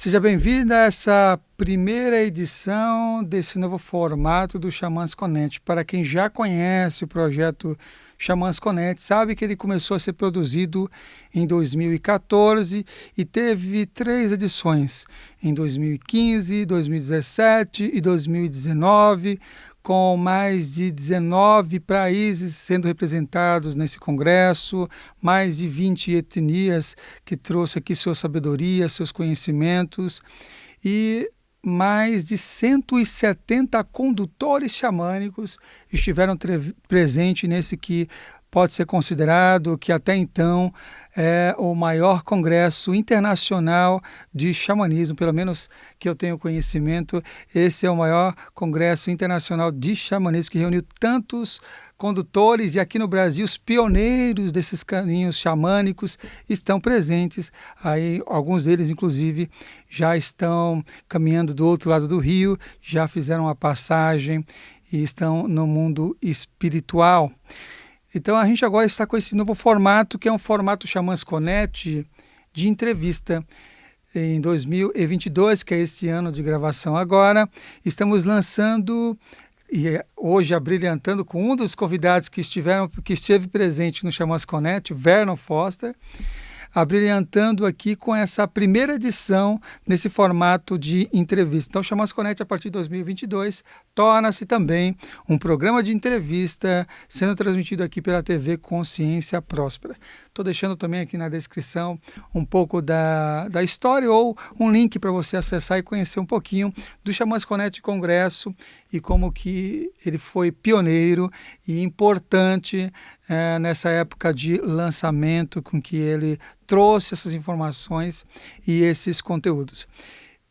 Seja bem-vindo a essa primeira edição desse novo formato do XamãsConet. Para quem já conhece o projeto XamãsConet, sabe que ele começou a ser produzido em 2014 e teve 3 edições, em 2015, 2017 e 2019, com mais de 19 países sendo representados nesse congresso, mais de 20 etnias que trouxe aqui sua sabedoria, seus conhecimentos e mais de 170 condutores xamânicos estiveram presentes nesse que pode ser considerado que até então é o maior congresso internacional de xamanismo, pelo menos que eu tenho conhecimento, esse é o maior congresso internacional de xamanismo que reuniu tantos condutores e aqui no Brasil os pioneiros desses caminhos xamânicos estão presentes. Aí alguns deles inclusive já estão caminhando do outro lado do rio, já fizeram a passagem e estão no mundo espiritual. Então a gente agora está com esse novo formato, que é um formato XamãsConet de entrevista. Em 2022, que é este ano de gravação agora, estamos lançando, e hoje abrilhantando com um dos convidados que esteve presente no XamãsConet, Vernon Foster, abrilhantando aqui com essa primeira edição nesse formato de entrevista. Então, o XamãsConet, a partir de 2022, torna-se também um programa de entrevista sendo transmitido aqui pela TV Consciência Próspera. Estou deixando também aqui na descrição um pouco da história ou um link para você acessar e conhecer um pouquinho do XamãsConet Congresso e como que ele foi pioneiro e importante nessa época de lançamento com que ele trouxe essas informações e esses conteúdos.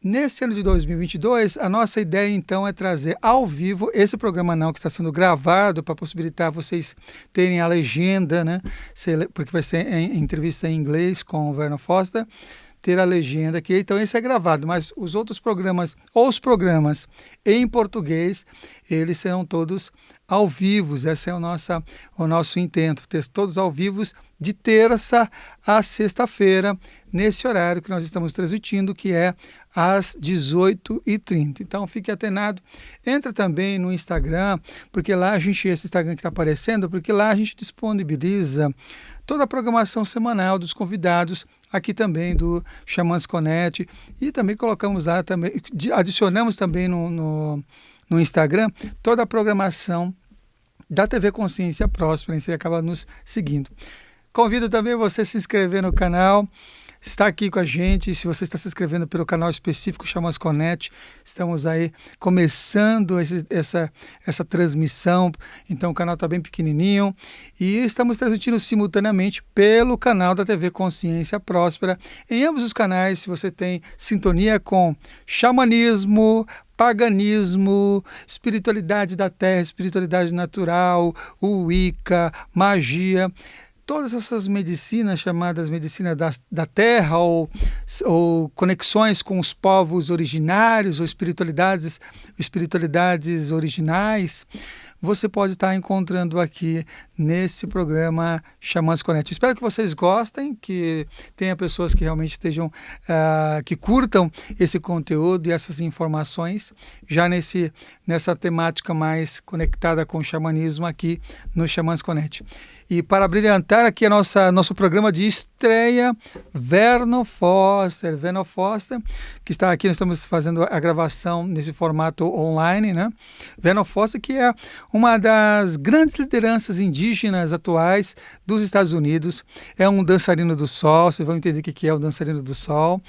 Nesse ano de 2022, a nossa ideia então é trazer ao vivo esse programa não que está sendo gravado para possibilitar vocês terem a legenda, né? Porque vai ser em entrevista em inglês com o Vernon Foster, ter a legenda aqui. Então esse é gravado, mas os outros programas, ou os programas em português, eles serão todos ao vivo. Esse é o nosso intento, ter todos ao vivo de terça a sexta-feira, nesse horário que nós estamos transmitindo, que é às 18h30. Então fique atenado. Entra também no Instagram, porque lá esse Instagram que está aparecendo, porque lá a gente disponibiliza toda a programação semanal dos convidados, aqui também do XamãsConet, e também colocamos lá, adicionamos também no Instagram toda a programação da TV Consciência Próspera, e você acaba nos seguindo. Convido também você a se inscrever no canal, está aqui com a gente. Se você está se inscrevendo pelo canal específico XamãsConet, estamos aí começando essa transmissão, então o canal está bem pequenininho e estamos transmitindo simultaneamente pelo canal da TV Consciência Próspera. Em ambos os canais, se você tem sintonia com xamanismo, paganismo, espiritualidade da terra, espiritualidade natural, o Wicca, magia, todas essas medicinas chamadas medicina da terra ou conexões com os povos originários ou espiritualidades originais, você pode estar encontrando aqui nesse programa XamãsConet. Espero que vocês gostem, que tenha pessoas que realmente estejam, que curtam esse conteúdo e essas informações, já nessa temática mais conectada com o xamanismo aqui no XamãsConet. E para brilhantar aqui nosso programa de estreia, Vernon Foster, que está aqui, nós estamos fazendo a gravação nesse formato online, né? Vernon Foster, que é uma das grandes lideranças indígenas atuais dos Estados Unidos, é um dançarino do sol, vocês vão entender o que é o dançarino do sol,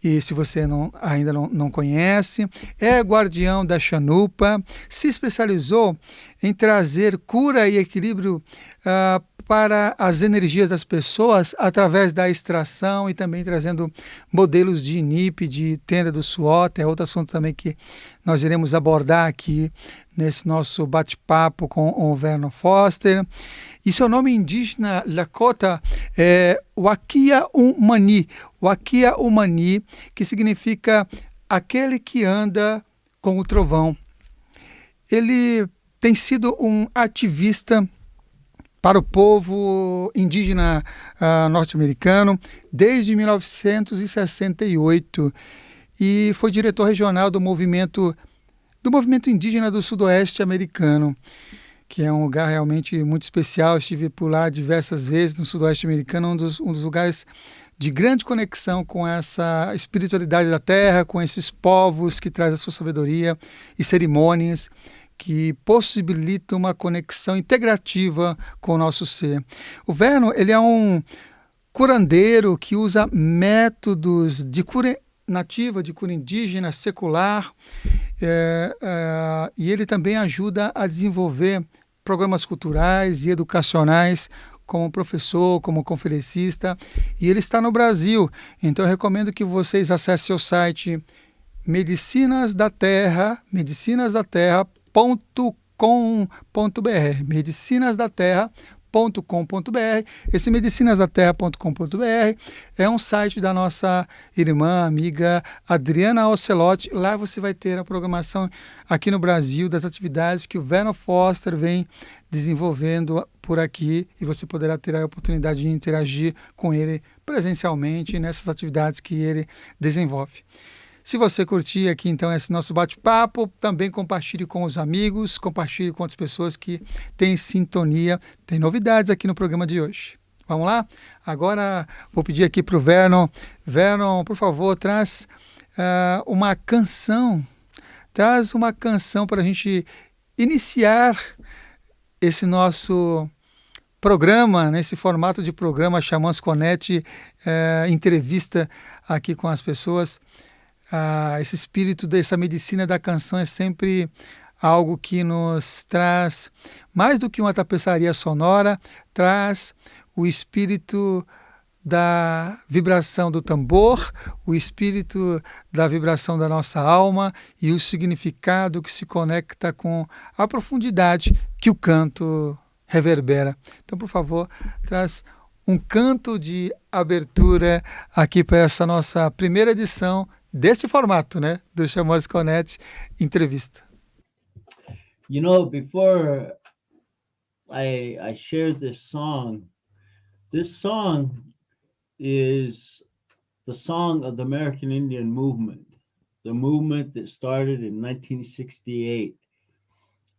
e se você ainda não conhece, é guardião da Chanumpa, se especializou em trazer cura e equilíbrio para as energias das pessoas através da extração e também trazendo modelos de NIP, de tenda do suor, é outro assunto também que nós iremos abordar aqui nesse nosso bate-papo com o Vernon Foster. E seu nome indígena Lakota é Wakia Un Manee, Wakia Un Manee, que significa aquele que anda com o trovão. Ele tem sido um ativista para o povo indígena norte-americano desde 1968. e foi diretor regional do movimento indígena do sudoeste americano, que é um lugar realmente muito especial. Estive por lá diversas vezes no sudoeste americano, um dos lugares de grande conexão com essa espiritualidade da terra, com esses povos que trazem a sua sabedoria e cerimônias que possibilitam uma conexão integrativa com o nosso ser. O Vernon, ele é um curandeiro que usa métodos de cura nativa, de cura indígena, secular, e ele também ajuda a desenvolver programas culturais e educacionais como professor, como conferencista, e ele está no Brasil. Então eu recomendo que vocês acessem o site medicinasdaterra.com.br, medicinasdaterra.com.br. Esse medicinasdaterra.com.br é um site da nossa irmã, amiga Adriana Ocelotti. Lá você vai ter a programação aqui no Brasil das atividades que o Vernon Foster vem desenvolvendo por aqui, e você poderá ter a oportunidade de interagir com ele presencialmente nessas atividades que ele desenvolve. Se você curtir aqui então esse nosso bate-papo, também compartilhe com os amigos, compartilhe com outras pessoas que têm sintonia. Tem novidades aqui no programa de hoje. Vamos lá? Agora vou pedir aqui para o Vernon. Vernon, por favor, traz uma canção. Traz uma canção para a gente iniciar esse nosso programa, nesse formato de programa XamãsConet, entrevista aqui com as pessoas. Esse espírito dessa medicina da canção é sempre algo que nos traz, mais do que uma tapeçaria sonora, traz o espírito da vibração do tambor, o espírito da vibração da nossa alma e o significado que se conecta com a profundidade que o canto reverbera. Então, por favor, traz um canto de abertura aqui para essa nossa primeira edição deste formato, né, do XamãsConet Entrevista. You know, before I shared this song is the song of the American Indian movement, the movement that started in 1968.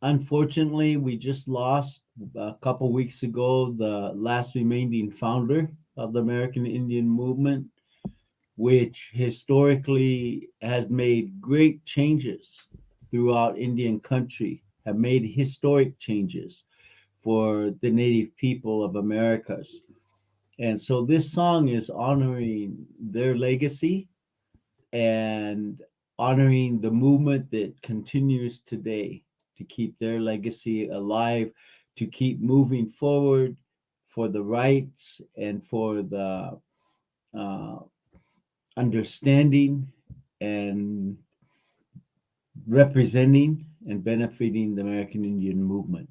Unfortunately, we just lost a couple weeks ago the last remaining founder of the American Indian movement, which historically has made great changes throughout Indian country, have made historic changes for the native people of Americas. And so this song is honoring their legacy and honoring the movement that continues today to keep their legacy alive, to keep moving forward for the rights and for the understanding and representing and benefiting the American Indian movement.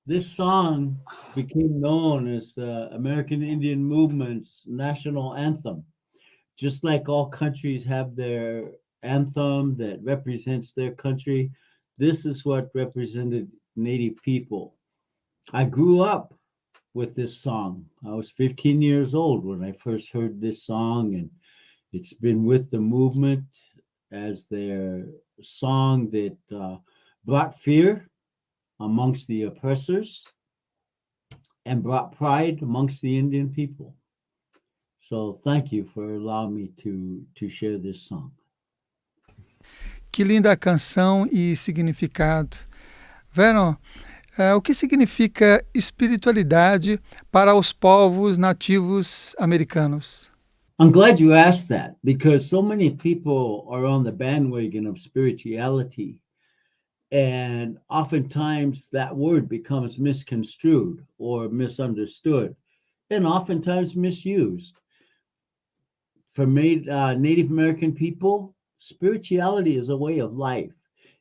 This song became known as the American Indian Movement's national anthem. Just like all countries have their anthem that represents their country, this is what represented Native people. I grew up with this song. I was 15 years old when I first heard this song, and it's been with the movement as their song that brought fear amongst the oppressors and brought pride amongst the Indian people. So thank you for allowing me to share this song. Que linda canção e significado. Vernon, o que significa espiritualidade para os povos nativos americanos? I'm glad you asked that, because so many people are on the bandwagon of spirituality. And oftentimes that word becomes misconstrued or misunderstood, and oftentimes misused. For Native American people, spirituality is a way of life.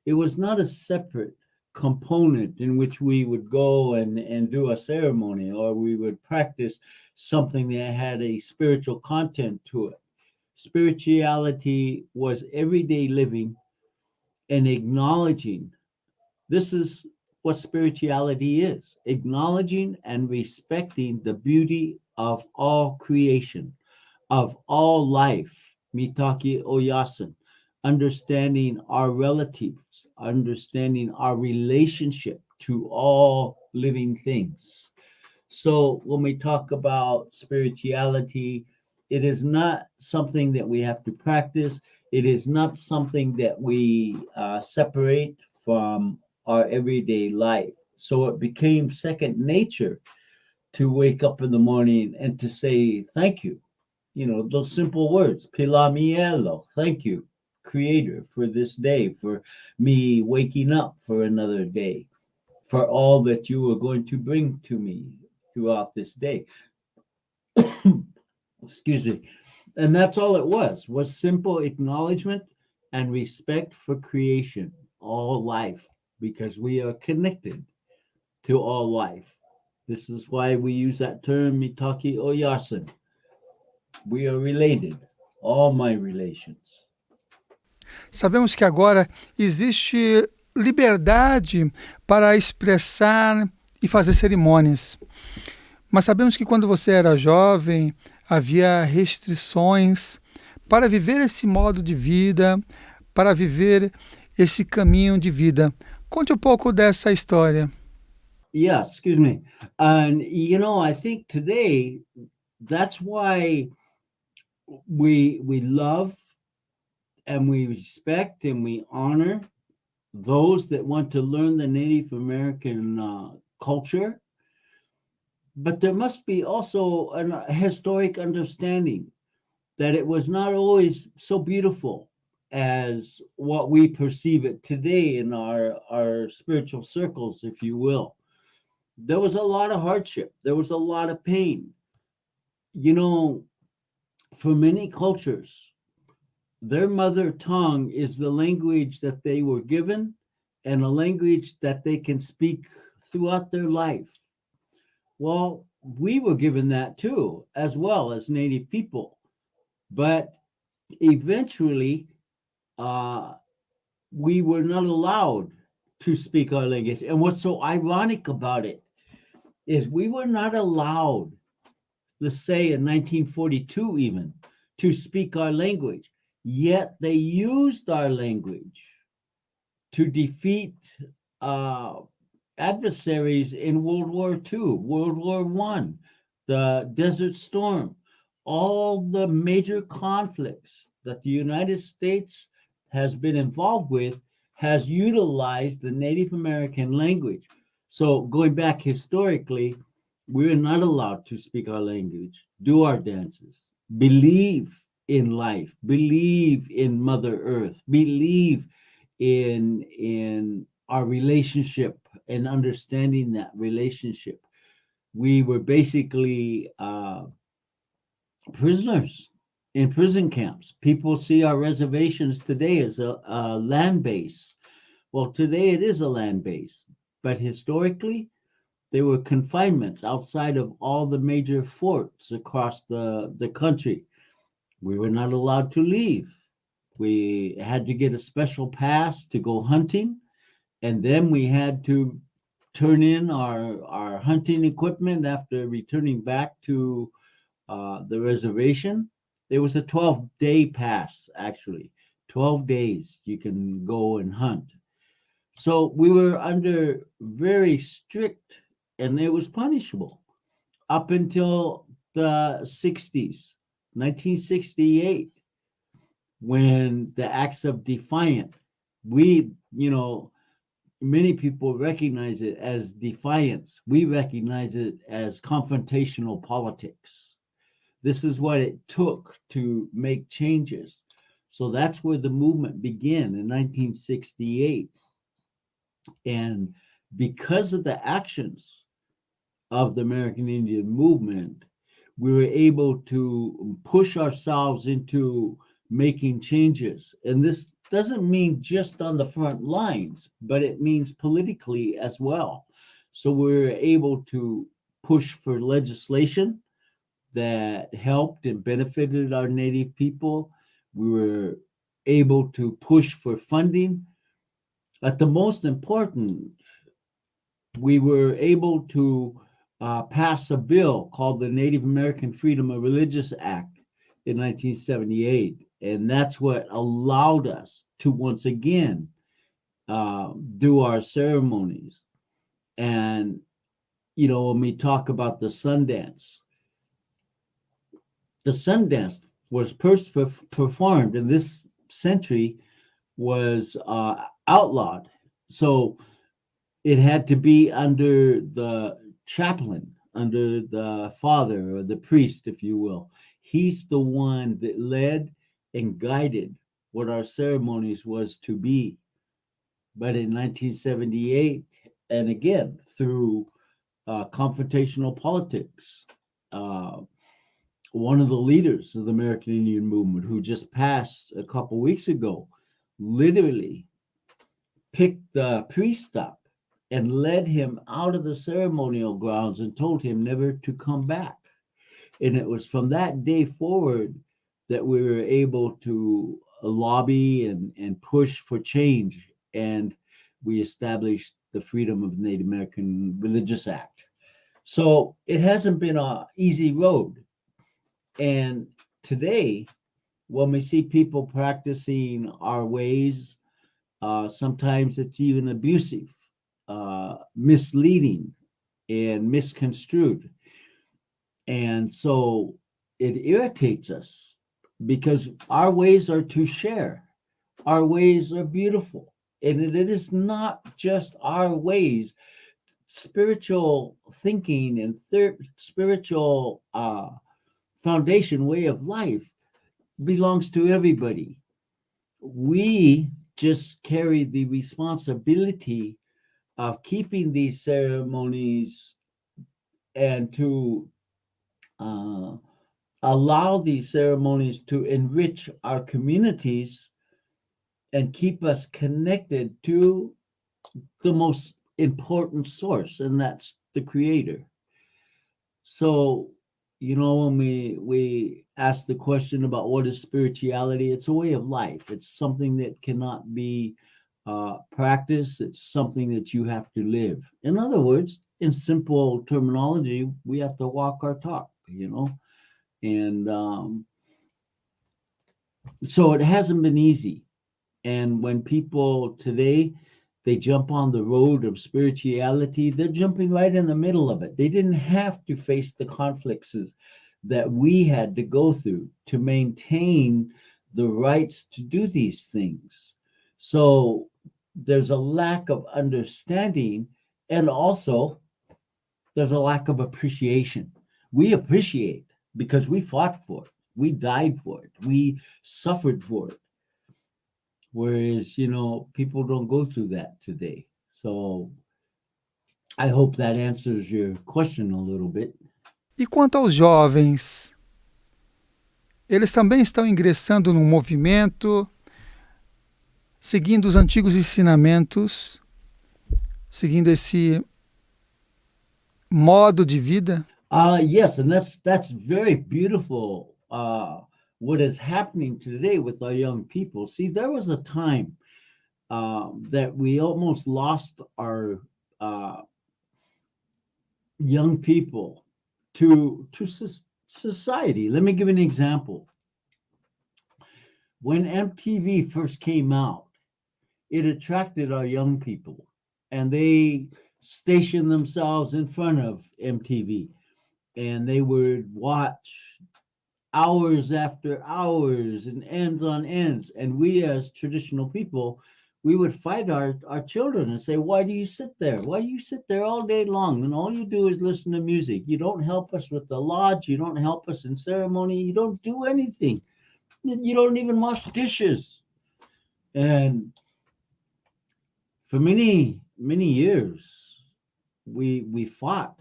It was not a separate component in which we would go and do a ceremony, or we would practice something that had a spiritual content to it. Spirituality was everyday living and acknowledging. This is what spirituality is: acknowledging and respecting the beauty of all creation, of all life, mitaki oyasin, understanding our relatives, understanding our relationship to all living things. So when we talk about spirituality, it is not something that we have to practice. It is not something that we separate from our everyday life. So it became second nature to wake up in the morning and to say thank you. You know, those simple words, Pilamielo, thank you, Creator, for this day, for me waking up for another day, for all that you are going to bring to me throughout this day. Excuse me. And that's all it was simple acknowledgement and respect for creation, all life, because we are connected to all life. This is why we use that term, mitaki oyasin. We are related, all my relations. Sabemos que agora existe liberdade para expressar e fazer cerimônias. Mas sabemos que quando você era jovem, havia restrições para viver esse modo de vida, para viver esse caminho de vida. Conte um pouco dessa história. Yeah, excuse me. And, I think today, that's why we love and we respect and we honor those that want to learn the Native American culture, but there must be also a historic understanding that it was not always so beautiful as what we perceive it today in our spiritual circles, if you will. There was a lot of hardship, there was a lot of pain. You know, for many cultures, their mother tongue is the language that they were given and a language that they can speak throughout their life. Well, we were given that too, as well as Native people. But eventually, uh, we were not allowed to speak our language. And what's so ironic about it is we were not allowed, let's say in 1942 even, to speak our language. Yet they used our language to defeat uh, adversaries in World War II, World War I, the Desert Storm, all the major conflicts that the United States has been involved with has utilized the Native American language. So going back historically, we're not allowed to speak our language, do our dances, believe in life, believe in Mother Earth, believe in our relationship and understanding that relationship. We were basically prisoners in prison camps. People see our reservations today as a land base. Well, today it is a land base, but historically, they were confinements outside of all the major forts across the country. We were not allowed to leave. We had to get a special pass to go hunting, and then we had to turn in our hunting equipment after returning back to the reservation. There was a 12-day pass, actually. 12 days you can go and hunt. So we were under very strict, and it was punishable up until the 60s, 1968, when the acts of defiant, we, many people recognize it as defiance. We recognize it as confrontational politics. This is what it took to make changes. So that's where the movement began in 1968. And because of the actions of the American Indian movement, we were able to push ourselves into making changes. And this doesn't mean just on the front lines, but it means politically as well. So we were able to push for legislation that helped and benefited our Native people. We were able to push for funding. But the most important, we were able to pass a bill called the Native American Freedom of Religious Act in 1978. And that's what allowed us to once again do our ceremonies. And, when we talk about the Sundance was first performed in this century, was outlawed. So it had to be under the chaplain, under the father or the priest, if you will. He's the one that led and guided what our ceremonies was to be. But in 1978, and again, through confrontational politics, one of the leaders of the American Indian movement, who just passed a couple weeks ago, literally picked the priest up and led him out of the ceremonial grounds and told him never to come back. And it was from that day forward that we were able to lobby and push for change. And we established the Freedom of Native American Religious Act. So it hasn't been an easy road. And today, when we see people practicing our ways, sometimes it's even abusive, misleading, and misconstrued. And so it irritates us because our ways are to share. Our ways are beautiful. And it is not just our ways. Spiritual thinking and spiritual foundation way of life belongs to everybody. We just carry the responsibility of keeping these ceremonies and to uh, allow these ceremonies to enrich our communities and keep us connected to the most important source, and that's the creator. So, when we ask the question about what is spirituality, it's a way of life. It's something that cannot be practiced. It's something that you have to live. In other words, in simple terminology, we have to walk our talk, and so it hasn't been easy. And when people today they jump on the road of spirituality, they're jumping right in the middle of it. They didn't have to face the conflicts that we had to go through to maintain the rights to do these things. So there's a lack of understanding, and also there's a lack of appreciation. We appreciate because we fought for it, we died for it, we suffered for it. Whereas, people don't go through that today. So I hope that answers your question a little bit. E quanto aos jovens, eles também estão ingressando no movimento, seguindo os antigos ensinamentos, seguindo esse modo de vida? Yes, and that's very beautiful. What is happening today with our young people. See, there was a time that we almost lost our young people to society. Let me give an example. When MTV first came out, it attracted our young people, and they stationed themselves in front of MTV, and they would watch hours after hours and ends on ends. And we as traditional people, we would fight our children and say, why do you sit there? Why do you sit there all day long? And all you do is listen to music. You don't help us with the lodge. You don't help us in ceremony. You don't do anything. You don't even wash dishes. And for many, many years, we fought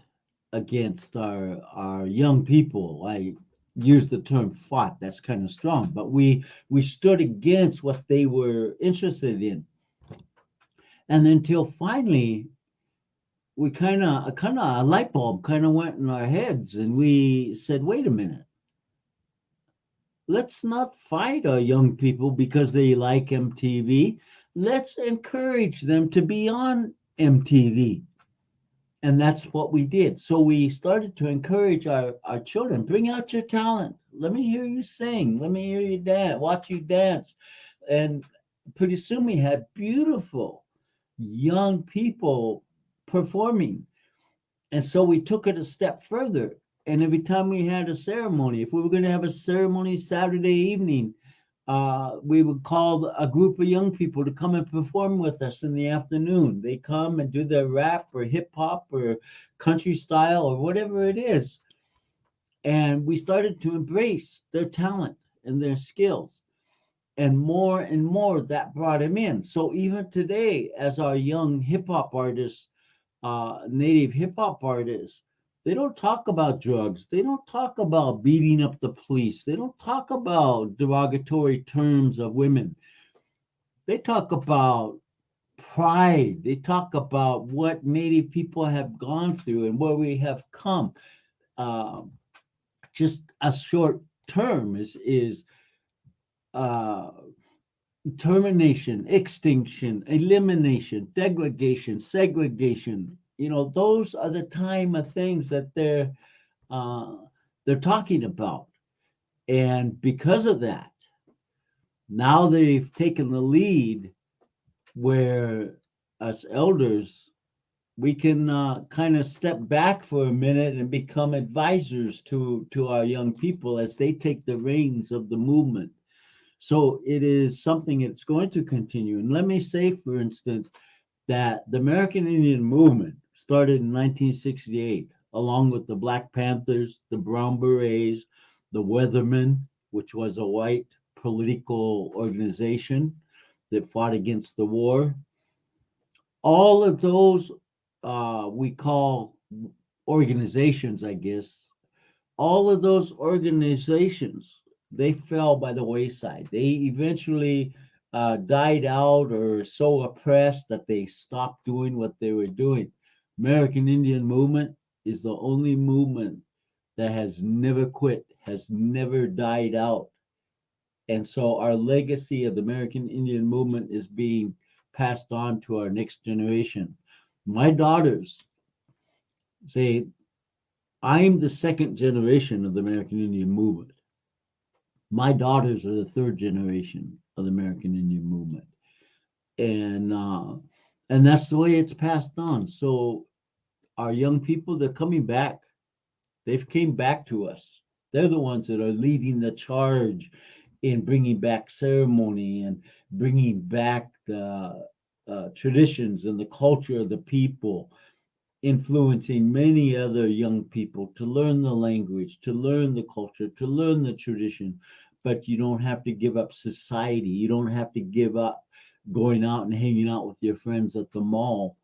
against our young people. I use the term fought, that's kind of strong, but we stood against what they were interested in. And until finally we kind of a light bulb kind of went in our heads, and we said, wait a minute, let's not fight our young people because they like MTV. Let's encourage them to be on MTV. And that's what we did. So we started to encourage our children, bring out your talent. Let me hear you sing. Let me hear you dance, watch you dance. And pretty soon we had beautiful young people performing. And so we took it a step further. And every time we had a ceremony, if we were going to have a ceremony Saturday evening, we would call a group of young people to come and perform with us in the afternoon. They come and do their rap or hip hop or country style or whatever it is. And we started to embrace their talent and their skills. And more that brought them in. So even today, as our young hip hop artists, native hip hop artists, they don't talk about drugs. They don't talk about beating up the police. They don't talk about derogatory terms of women. They talk about pride. They talk about what Native people have gone through and where we have come. Just a short term is termination, extinction, elimination, degradation, segregation. Those are the time of things that they're talking about. And because of that, now they've taken the lead where us elders, we can kind of step back for a minute and become advisors to our young people as they take the reins of the movement. So it is something that's going to continue. And let me say, for instance, that the American Indian movement started in 1968, along with the Black Panthers, the Brown Berets, the Weathermen, which was a white political organization that fought against the war. All of those we call organizations, I guess. All of those organizations, they fell by the wayside. They eventually died out or so oppressed that they stopped doing what they were doing. American Indian movement is the only movement that has never quit, has never died out. And so our legacy of the American Indian movement is being passed on to our next generation. My daughters say, I'm the second generation of the American Indian movement. My daughters are the third generation of the American Indian movement. And that's the way it's passed on. So our young people, they're coming back. They've came back to us. They're the ones that are leading the charge in bringing back ceremony and bringing back the traditions and the culture of the people, influencing many other young people to learn the language, to learn the culture, to learn the tradition. But you don't have to give up society. You don't have to give up going out and hanging out with your friends at the mall,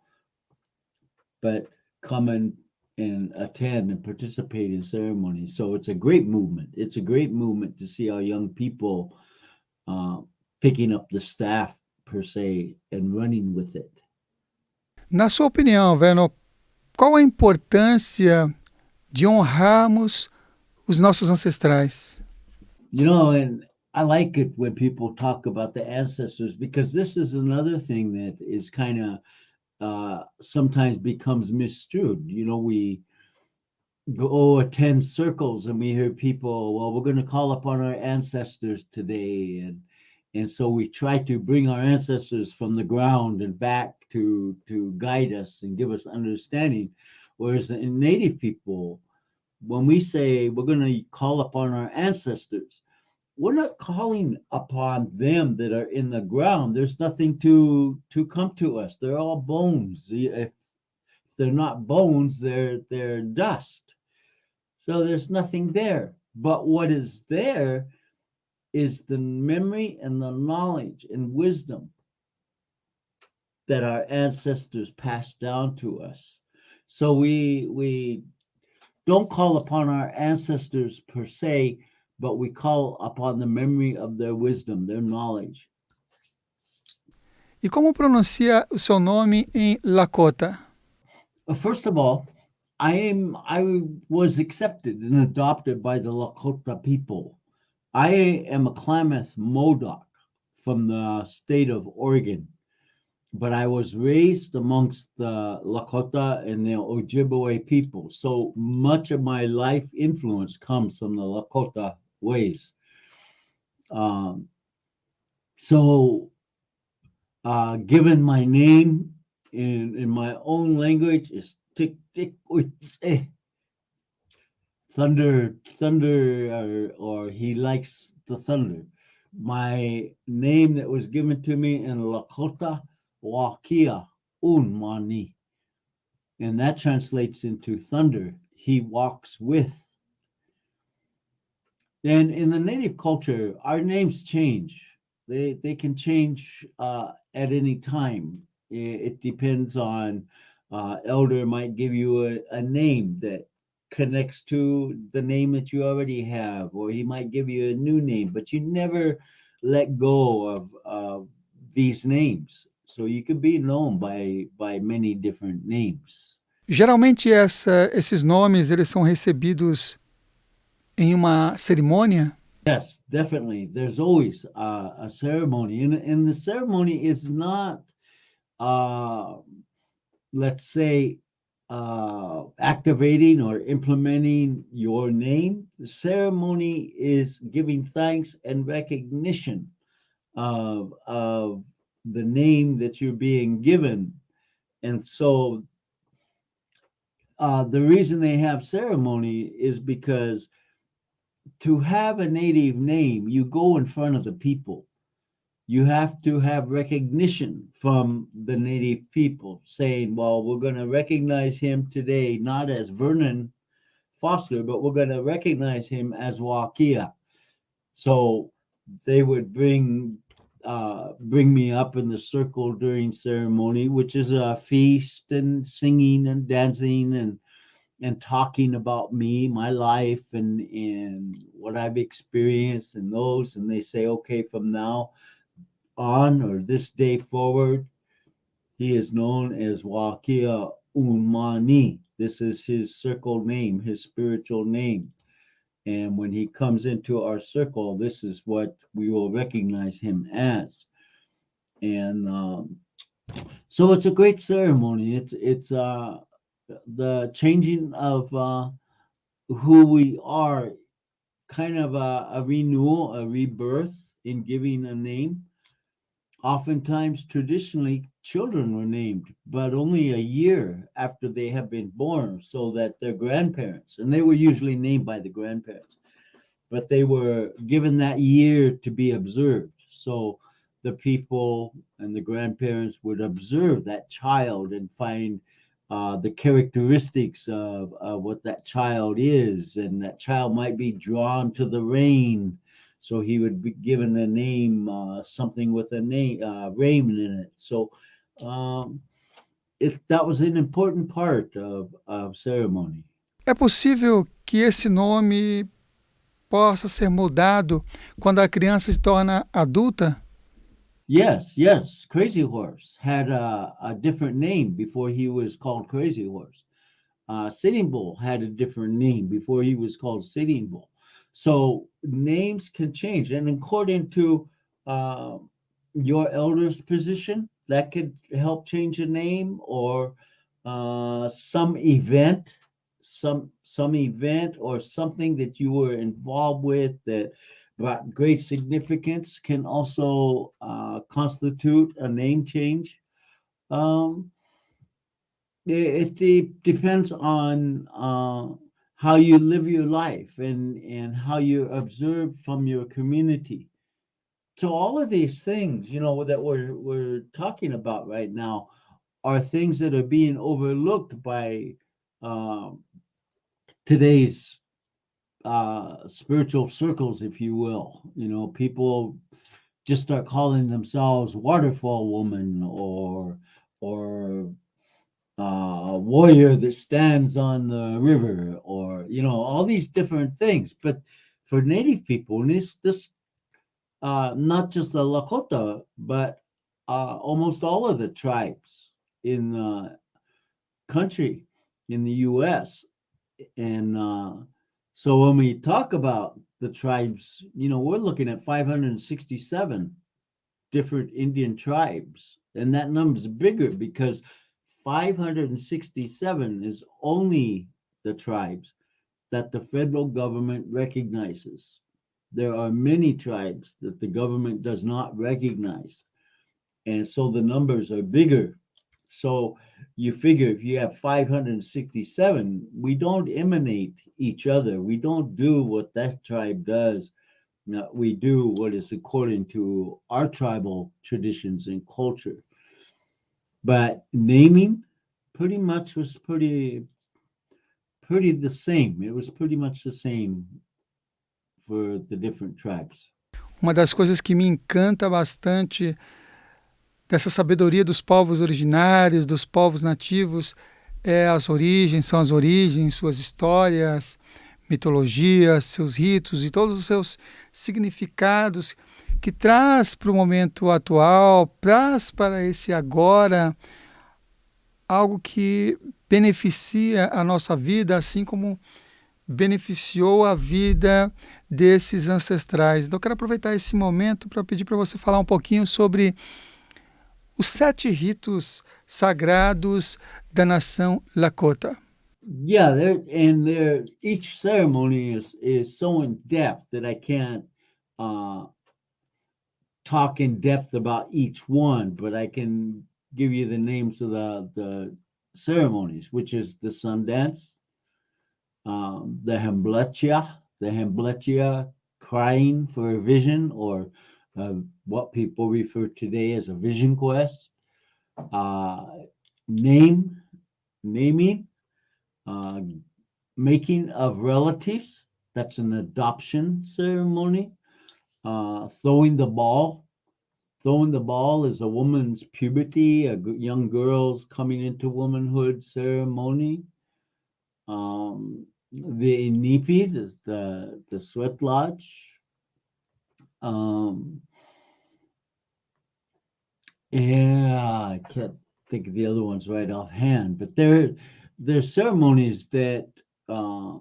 but come and attend and participate in ceremonies. So it's a great movement. It's a great movement to see our young people picking up the staff per se and running with it. Na sua opinião, Vernon, qual a importância de honrarmos os nossos ancestrais? You know, and I like it when people talk about the ancestors, because this is another thing that is kind of sometimes becomes misconstrued. You know, we go attend circles and we hear people, well, we're going to call upon our ancestors today, and so we try to bring our ancestors from the ground and back to guide us and give us understanding. Whereas in Native people, when we say we're going to call upon our ancestors, we're not calling upon them that are in the ground. There's nothing to come to us. They're all bones. If they're not bones, they're dust. So there's nothing there. But what is there is the memory and the knowledge and wisdom that our ancestors passed down to us. So we don't call upon our ancestors per se, but we call upon the memory of their wisdom, their knowledge. E como pronuncia o seu nome em Lakota? First of all, I was accepted and adopted by the Lakota people. I am a Klamath Modoc from the state of Oregon, but I was raised amongst the Lakota and the Ojibwe people. So much of my life influence comes from the Lakota ways. Given my name in my own language is Tik Tik Uitse. Thunder, or he likes the thunder. My name that was given to me in Lakota, Wakia Un Manee, and that translates into thunder. He walks with. And in the Native culture, our names change. They can change at any time. It depends on elder might give you a name that connects to the name that you already have, or he might give you a new name, but you never let go of these names. So you could be known by many different names. Geralmente esses nomes eles são recebidos em uma cerimônia? Yes, definitely. There's always a ceremony, and the ceremony is not, let's say, activating or implementing your name. The ceremony is giving thanks and recognition of the name that you're being given. And so the reason they have ceremony is because to have a native name, you go in front of the people. You have to have recognition from the native people saying, well, we're going to recognize him today, not as Vernon Foster, but we're going to recognize him as Wakia. So they would bring me up in the circle during ceremony, which is a feast and singing and dancing and talking about me, my life, and what I've experienced and those. And they say, okay, from now on or this day forward, he is known as Wakia Un Manee. This is his circle name, his spiritual name. And when he comes into our circle, this is what we will recognize him as. And so it's a great ceremony. It's the changing of who we are, kind of a renewal, a rebirth in giving a name. Oftentimes, traditionally, children were named, but only a year after they have been born, so that their grandparents, and they were usually named by the grandparents, but they were given that year to be observed. So the people and the grandparents would observe that child and find the characteristics of what that child is, and that child might be drawn to the rain, so he would be given a name, something with a name, rain in it. So that was an important part of ceremony. É possível que esse nome possa ser mudado quando a criança se torna adulta? Yes. Crazy Horse had a different name before he was called Crazy Horse. Sitting Bull had a different name before he was called Sitting Bull. So names can change, and according to your elder's position, that could help change a name, or some event or something that you were involved with that brought great significance can also constitute a name change. It depends on how you live your life and how you observe from your community. So all of these things, that we're talking about right now, are things that are being overlooked by today's spiritual circles, if you will. People just start calling themselves waterfall woman or warrior that stands on the river, or all these different things. But for native people, and this not just the Lakota, but almost all of the tribes in the country, in the U.S. And so when we talk about the tribes, we're looking at 567 different Indian tribes, and that number is bigger because 567 is only the tribes that the federal government recognizes. There are many tribes that the government does not recognize, and so the numbers are bigger. So you figure if you have 567, we don't emanate each other. We don't do what that tribe does. We do what is according to our tribal traditions and culture. But naming pretty much was pretty the same. It was pretty much the same for the different tribes. Uma das coisas que me encanta bastante dessa sabedoria dos povos originários, dos povos nativos, são as origens, suas histórias, mitologias, seus ritos e todos os seus significados que traz para o momento atual, traz para esse agora algo que beneficia a nossa vida, assim como beneficiou a vida desses ancestrais. Então eu quero aproveitar esse momento para pedir para você falar um pouquinho sobre os 7 ritos sagrados da nação Lakota. Yeah, each ceremony is so in depth that I can't talk in depth about each one, but I can give you the names of the ceremonies, which is the sun dance, the hamblecha, the Hambletia, crying for a vision, or what people refer today as a vision quest. Naming, making of relatives. That's an adoption ceremony. Throwing the ball. Throwing the ball is a woman's puberty, a young girl's coming into womanhood ceremony. The inipi, the sweat lodge. I can't think of the other ones right offhand, but there's ceremonies that are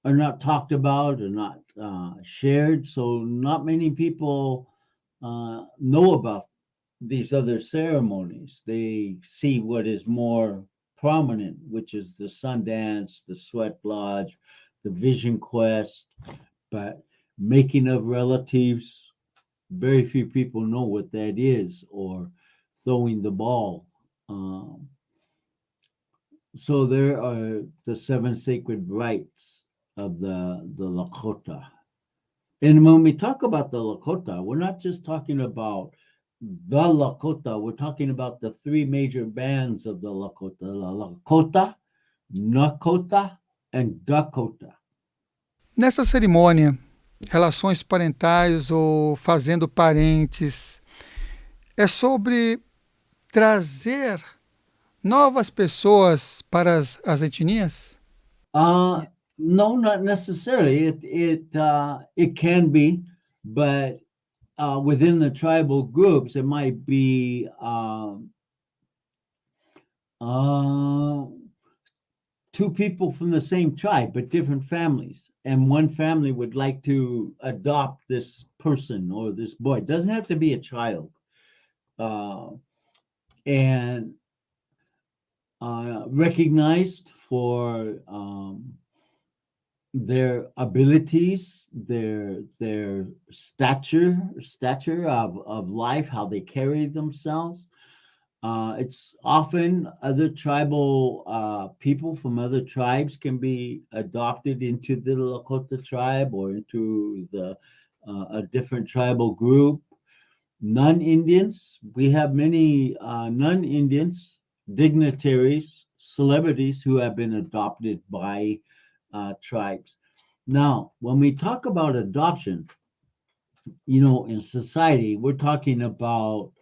not talked about or not shared, so not many people know about these other ceremonies. They see what is more prominent, which is the sun dance, the sweat lodge, the vision quest, but making of relatives, very few people know what that is, or throwing the ball. So there are the 7 sacred rites of the Lakota. And when we talk about the Lakota, we're not just talking about the Lakota, we're talking about the 3 major bands of the Lakota: Lakota, Nakota, and Dakota. Nessa cerimônia, relações parentais ou fazendo parentes, é sobre trazer novas pessoas para as etnias? No, not necessarily. It can be, but within the tribal groups, it might be two people from the same tribe, but different families. And one family would like to adopt this person or this boy. It doesn't have to be a child. And recognized for their abilities, their stature of life, how they carry themselves. It's often other tribal people from other tribes can be adopted into the Lakota tribe or into a different tribal group. Non-Indians, we have many non-Indians, dignitaries, celebrities who have been adopted by tribes. Now, when we talk about adoption, in society, we're talking about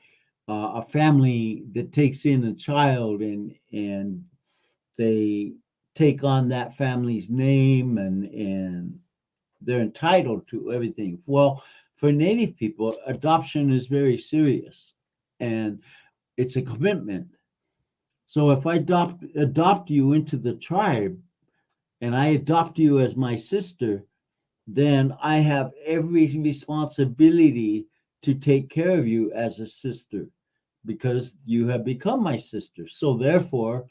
a family that takes in a child and they take on that family's name and they're entitled to everything. Well, for Native people, adoption is very serious and it's a commitment. So if I adopt you into the tribe and I adopt you as my sister, then I have every responsibility to take care of you as a sister because you have become my sister. So therefore,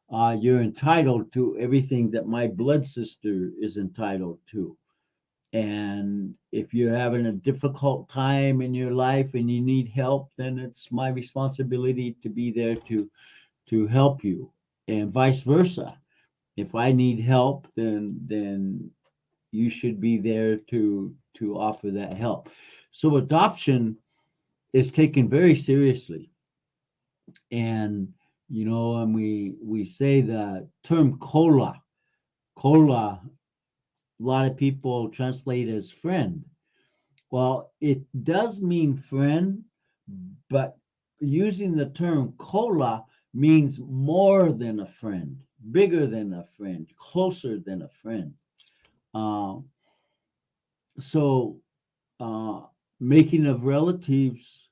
you're entitled to everything that my blood sister is entitled to. And if you're having a difficult time in your life and you need help, then it's my responsibility to be there to help you, and vice versa. If I need help, then you should be there to offer that help. So adoption is taken very seriously. And and we say the term kola, a lot of people translate as friend. Well, it does mean friend, but using the term kola means more than a friend, bigger than a friend, closer than a friend. So making of relatives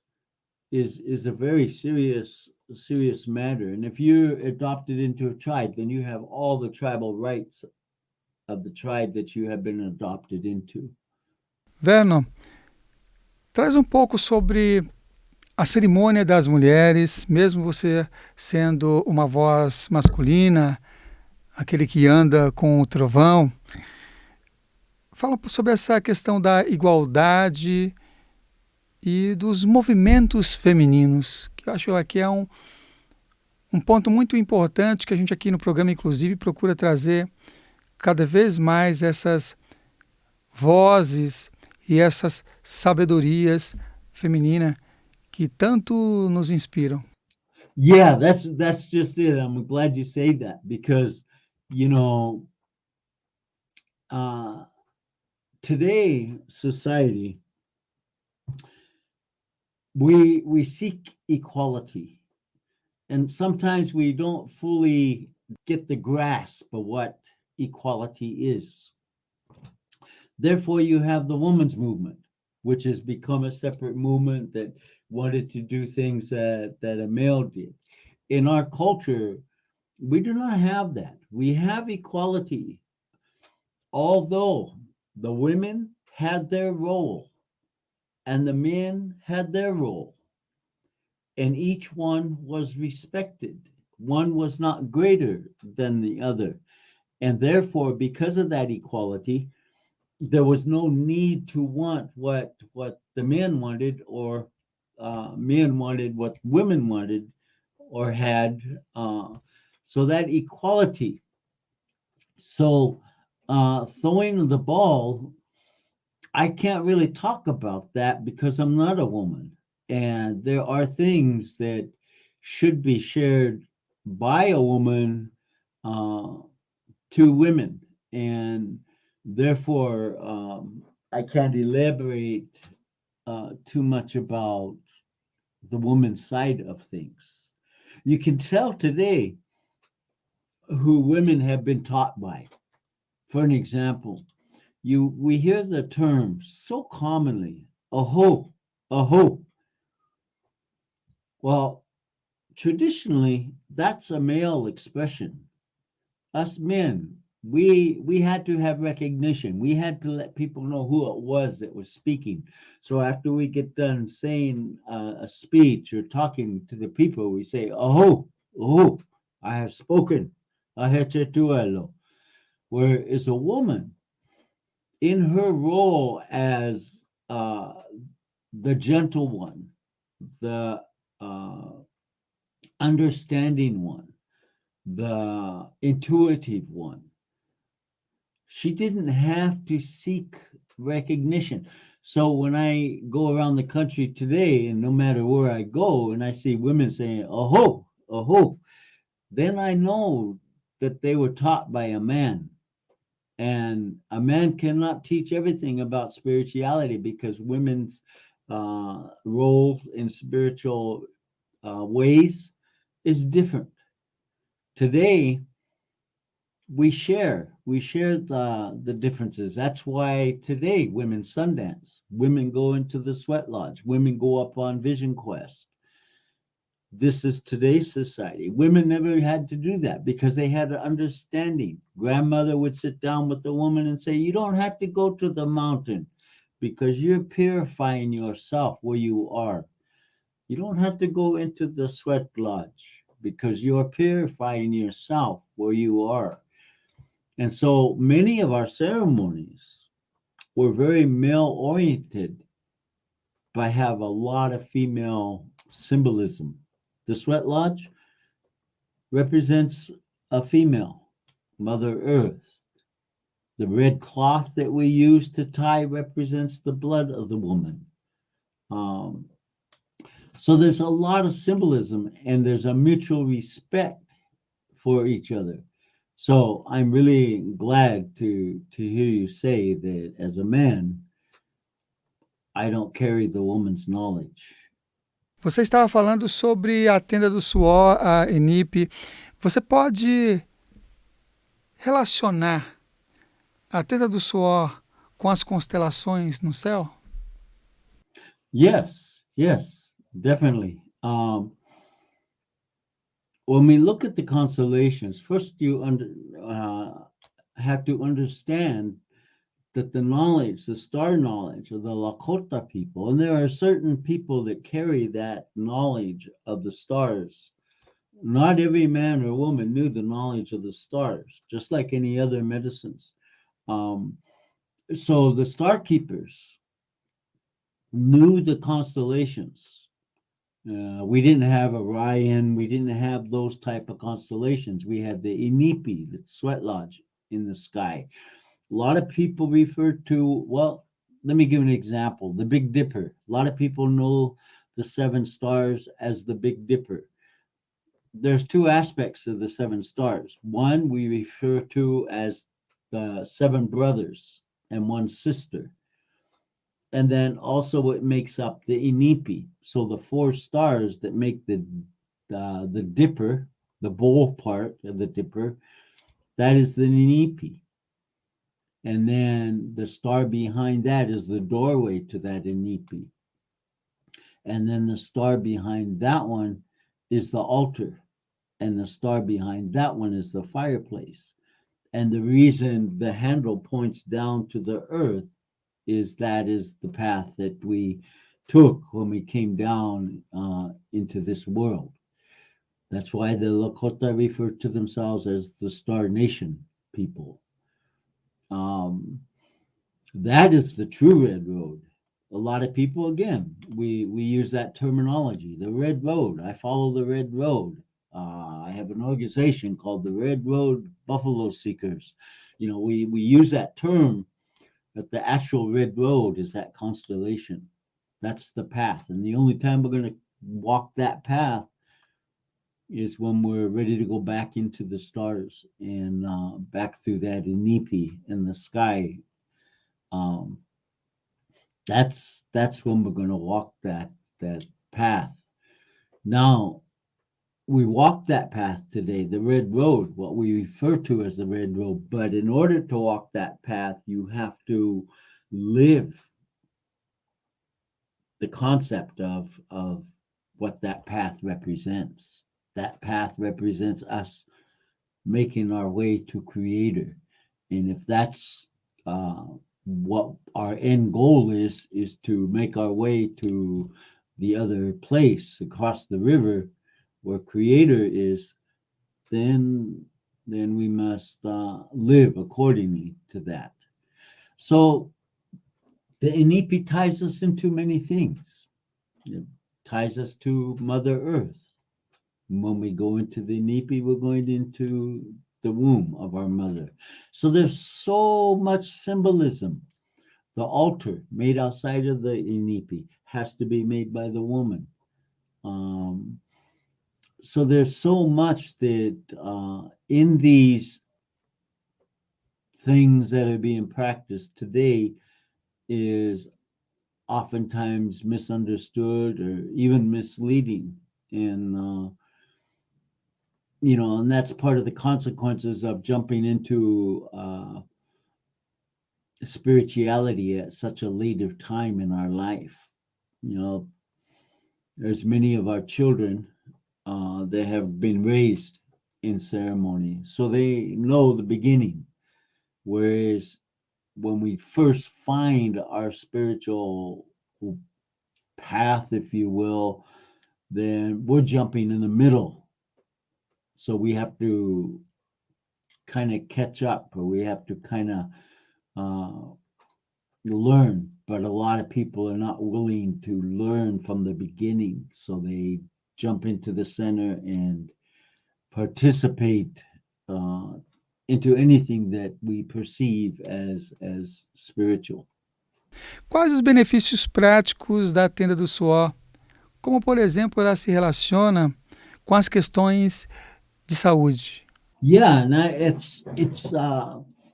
is a very serious matter. And if you're adopted into a tribe, then you have all the tribal rights of the tribe that you have been adopted into. Vernon, traz um pouco sobre a cerimônia das mulheres, mesmo você sendo uma voz masculina, aquele que anda com o trovão. Fala sobre essa questão da igualdade e dos movimentos femininos, que eu acho que é um ponto muito importante que a gente aqui no programa, inclusive, procura trazer cada vez mais essas vozes e essas sabedorias femininas que tanto nos inspiram. Yeah, that's just it. I'm glad you say that because, you know, today society, we seek equality, and sometimes we don't fully get the grasp of what equality is. Therefore, you have the women's movement, which has become a separate movement that wanted to do things that a male did. In our culture, we do not have that. We have equality, although the women had their role and the men had their role, and each one was respected. One was not greater than the other. And therefore, because of that equality, there was no need to want what the men wanted, or men wanted what women wanted or had. So that equality. So throwing the ball, I can't really talk about that because I'm not a woman. And there are things that should be shared by a woman uh, to women. And therefore, I can't elaborate too much about the woman's side of things. You can tell today who women have been taught by. For an example, we hear the term so commonly, aho, aho. Well, traditionally, that's a male expression. Us men, we had to have recognition. We had to let people know who it was that was speaking. So after we get done saying a speech or talking to the people, we say, "Aho, aho, I have spoken." Ahechetuelo. Whereas a woman, in her role as the gentle one, the uh, understanding one, the intuitive one, she didn't have to seek recognition. So when I go around the country today, and no matter where I go, and I see women saying, "Aho, aho," then I know that they were taught by a man. And a man cannot teach everything about spirituality because women's role in spiritual ways is different. Today, we share the differences. That's why today women sundance, women go into the sweat lodge, women go up on vision quest. This is today's society. Women never had to do that because they had an understanding. Grandmother would sit down with the woman and say, "You don't have to go to the mountain because you're purifying yourself where you are. You don't have to go into the sweat lodge because you're purifying yourself where you are." And so many of our ceremonies were very male oriented, but have a lot of female symbolism. The sweat lodge represents a female, Mother Earth. The red cloth that we use to tie represents the blood of the woman. Um, so there's a lot of symbolism, and there's a mutual respect for each other. So I'm really glad to hear you say that as a man, I don't carry the woman's knowledge. Você estava falando sobre a tenda do suor, a ENIP. Você pode relacionar a tenda do suor com as constelações no céu? Yes, definitely. When we look at the constellations, first you have to understand that the knowledge, the star knowledge of the Lakota people, and there are certain people that carry that knowledge of the stars. Not every man or woman knew the knowledge of the stars, just like any other medicines. Um, so the star keepers knew the constellations. We didn't have Orion. We didn't have those type of constellations. We had the Inipi, the sweat lodge in the sky. A lot of people refer to, well, let me give an example, the Big Dipper. A lot of people know the seven stars as the Big Dipper. There's two aspects of the seven stars. One we refer to as the seven brothers and one sister. And then also what makes up the Inipi. So the four stars that make the dipper, the bowl part of the dipper, that is the Inipi. And then the star behind that is the doorway to that Inipi. And then the star behind that one is the altar. And the star behind that one is the fireplace. And the reason the handle points down to the earth is that is the path that we took when we came down into this world. That's why the Lakota refer to themselves as the Star Nation people. That is the true red road. A lot of people, again, we use that terminology, the red road. I follow the red road. I have an organization called the Red Road Buffalo Seekers. You know, we use that term, but the actual red road is that constellation. That's the path. And the only time we're going to walk that path is when we're ready to go back into the stars and back through that Inipi in the sky. That's when we're going to walk that path. Now, we walk that path today, the red road, what we refer to as the red road. But in order to walk that path, you have to live the concept of what that path represents. That path represents us making our way to Creator. And if that's what our end goal is to make our way to the other place across the river where Creator is, then we must live accordingly to that. So the Inipi ties us into many things. It ties us to Mother Earth. When we go into the Inipi, we're going into the womb of our mother. So there's so much symbolism. The altar made outside of the Inipi has to be made by the woman. So there's so much that in these things that are being practiced today is oftentimes misunderstood or even misleading. And, and that's part of the consequences of jumping into spirituality at such a later time in our life. There's many of our children that have been raised in ceremony, so they know the beginning. Whereas when we first find our spiritual path, if you will, then we're jumping in the middle. So we have to kind of catch up, or we have to kind of learn. But a lot of people are not willing to learn from the beginning. So they jump into the center and participate into anything that we perceive as spiritual. Quais os benefícios práticos da tenda do suor? Como, por exemplo, ela se relaciona com as questões de saúde? Yeah, and it's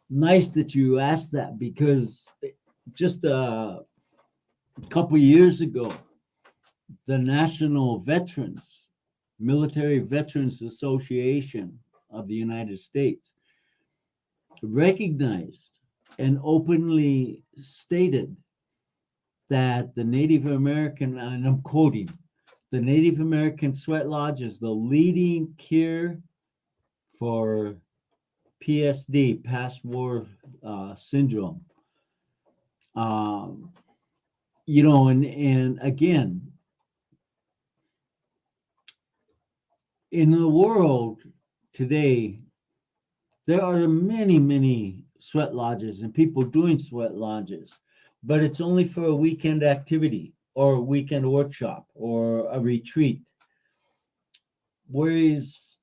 nice that you asked that, because just a couple of years ago, the National Military Veterans Association of the United States recognized and openly stated that the Native American, and I'm quoting, the Native American sweat lodge is the leading cure for PSD, past war syndrome. And again, in the world today, there are many sweat lodges and people doing sweat lodges, but it's only for a weekend activity or a weekend workshop or a retreat. Whereas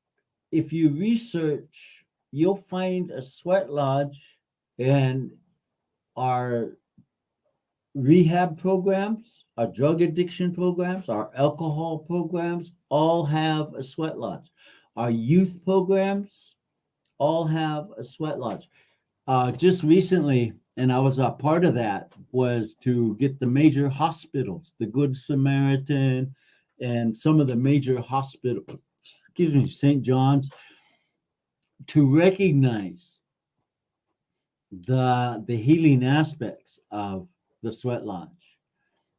if you research, you'll find a sweat lodge And our rehab programs, our drug addiction programs, our alcohol programs all have a sweat lodge. Our youth programs all have a sweat lodge. Just recently, and I was a part of that, was to get the major hospitals, the Good Samaritan, and some of the major hospitals, excuse me, St. John's, to recognize the healing aspects of the sweat lodge,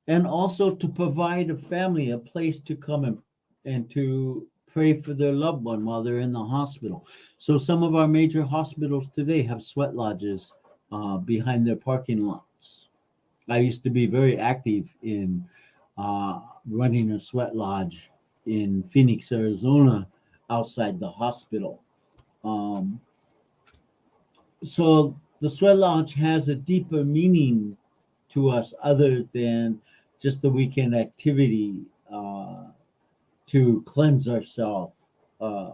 and also to provide a family a place to come and to pray for their loved one while they're in the hospital. So some of our major hospitals today have sweat lodges behind their parking lots. I used to be very active in running a sweat lodge in Phoenix, Arizona, outside the hospital. Um, so the sweat lodge has a deeper meaning to us other than just the weekend activity to cleanse ourselves. Uh,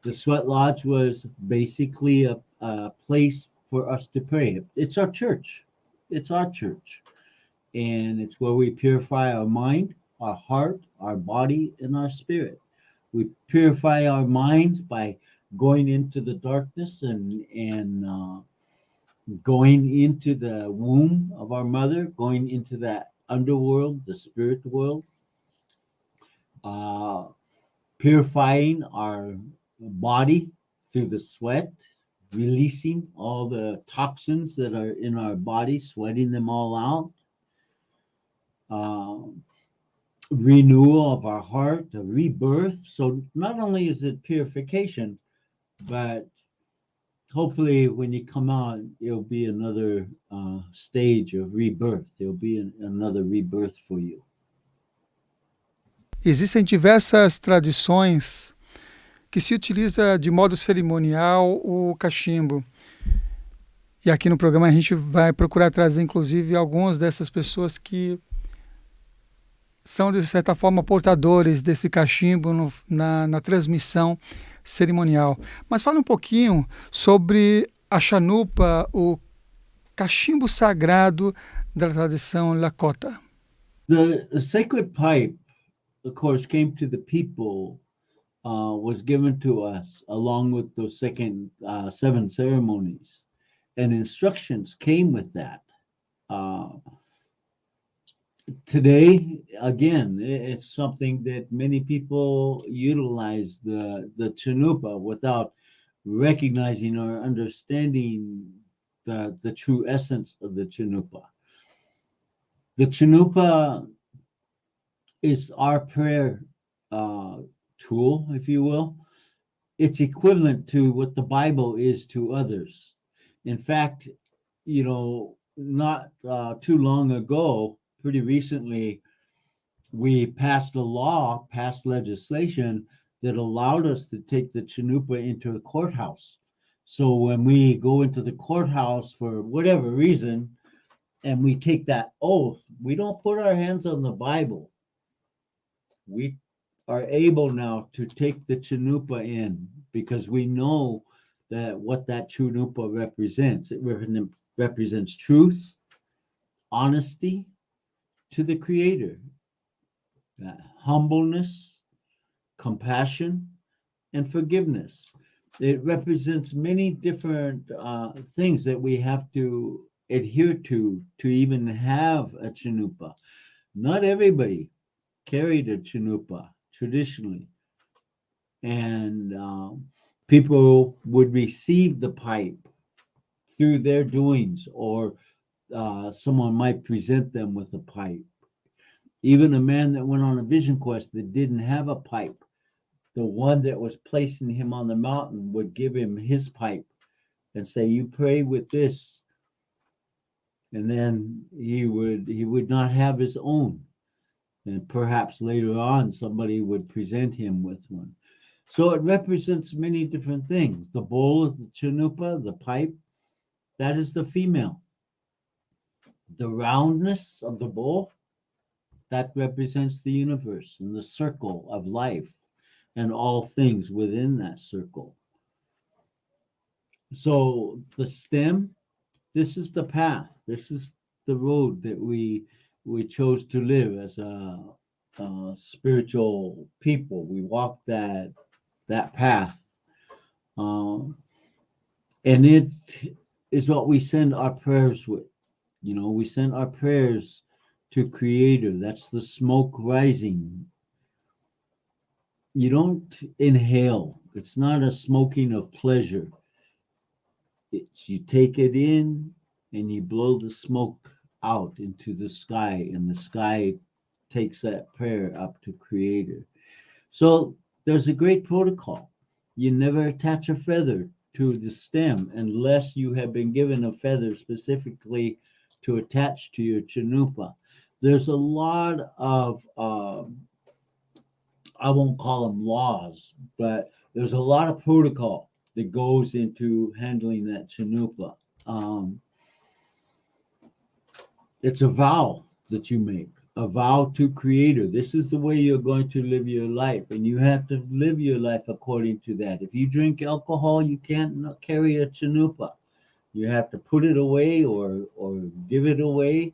the sweat lodge was basically a place for us to pray. It's our church. It's our church. And it's where we purify our mind, our heart, our body, and our spirit. We purify our minds by going into the darkness and going into the womb of our mother, going into that underworld, the spirit world, uh, purifying our body through the sweat, releasing all the toxins that are in our body, sweating them all out. Renewal of our heart, a rebirth. So not only is it purification, but hopefully when you come out, it'll be another stage of rebirth. There'll be another rebirth for you. Existem diversas tradições que se utiliza de modo cerimonial o cachimbo. E aqui no programa a gente vai procurar trazer, inclusive, algumas dessas pessoas que são, de certa forma, portadores desse cachimbo na transmissão cerimonial. Mas fala um pouquinho sobre a Chanumpa, o cachimbo sagrado da tradição Lakota. The sacred pipe, of course, came to the people, was given to us along with those seven ceremonies, and instructions came with that. Today, again, it's something that many people utilize the Chanumpa without recognizing or understanding the true essence of the Chanumpa. The Chanumpa is our prayer tool, if you will. It's equivalent to what the Bible is to others. In fact, not too long ago, pretty recently, we passed legislation that allowed us to take the Chanumpa into a courthouse. So when we go into the courthouse for whatever reason, and we take that oath, we don't put our hands on the Bible. We are able now to take the Chanumpa in because we know that what that Chanumpa represents. It represents truth, honesty to the Creator, humbleness, compassion, and forgiveness. It represents many different things that we have to adhere to even have a Chanumpa. Not everybody carried a Chanumpa traditionally, and people would receive the pipe through their doings, or someone might present them with a pipe. Even a man that went on a vision quest that didn't have a pipe, the one that was placing him on the mountain would give him his pipe and say, "You pray with this," and then he would not have his own. And perhaps later on, somebody would present him with one. So it represents many different things. The bowl of the Chanumpa, the pipe, that is the female. The roundness of the bowl, that represents the universe and the circle of life and all things within that circle. So the stem this is the path. This is the road that we chose to live as a spiritual people. We walk that path, and it is what we send our prayers with. You know, we send our prayers to Creator. That's the smoke rising. You don't inhale. It's not a smoking of pleasure. It's you take it in and you blow the smoke out into the sky, and the sky takes that prayer up to Creator. So there's a great protocol. You never attach a feather to the stem unless you have been given a feather specifically to attach to your Chanumpa. There's a lot of, I won't call them laws, but there's a lot of protocol that goes into handling that Chanumpa. It's a vow that you make, a vow to Creator. This is the way you're going to live your life, and you have to live your life according to that. If you drink alcohol, you can't carry a Chanumpa. You have to put it away or give it away.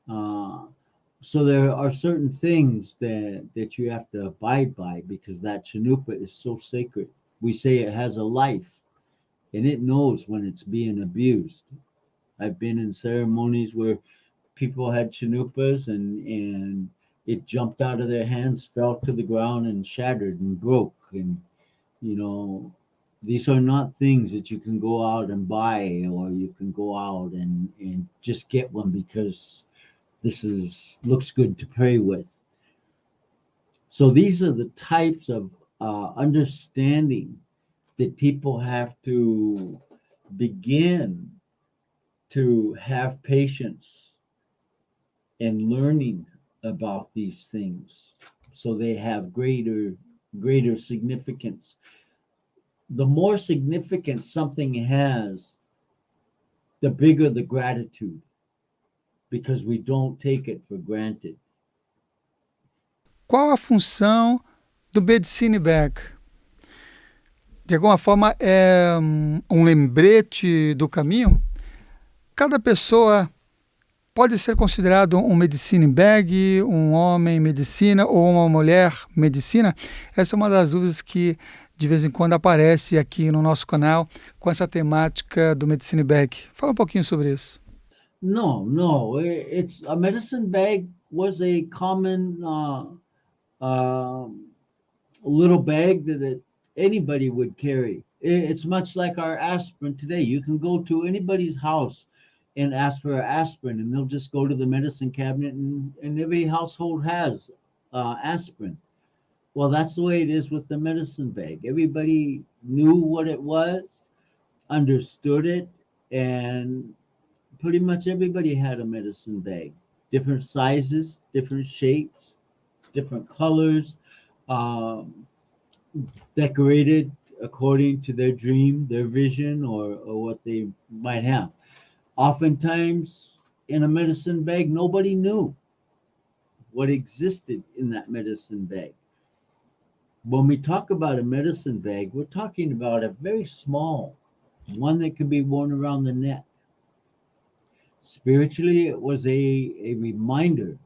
So there are certain things that you have to abide by, because that Chanumpa is so sacred. We say it has a life, and it knows when it's being abused. I've been in ceremonies where people had Chanumpas and it jumped out of their hands, fell to the ground, and shattered and broke. And, you know, these are not things that you can go out and buy, or you can go out and just get one because this looks good to pray with. So these are the types of understanding that people have to begin to have patience in learning about these things, so they have greater significance. The more significance something has, the bigger the gratitude, because we don't take it for granted. Qual a função do Medicine Bag? De alguma forma é um lembrete do caminho? Cada pessoa pode ser considerado um medicine bag, um homem medicina ou uma mulher medicina? Essa é uma das dúvidas que de vez em quando aparece aqui no nosso canal com essa temática do medicine bag. Fala um pouquinho sobre isso. No, it's a medicine bag was a common little bag that anybody would carry. It's much like our aspirin today. You can go to anybody's house and ask for aspirin, and they'll just go to the medicine cabinet, and every household has aspirin. Well, that's the way it is with the medicine bag. Everybody knew what it was, understood it, and pretty much everybody had a medicine bag. Different sizes, different shapes, different colors, decorated according to their dream, their vision, or what they might have. Oftentimes, in a medicine bag, nobody knew what existed in that medicine bag. When we talk about a medicine bag, we're talking about a very small one that could be worn around the neck. Spiritually, it was a reminder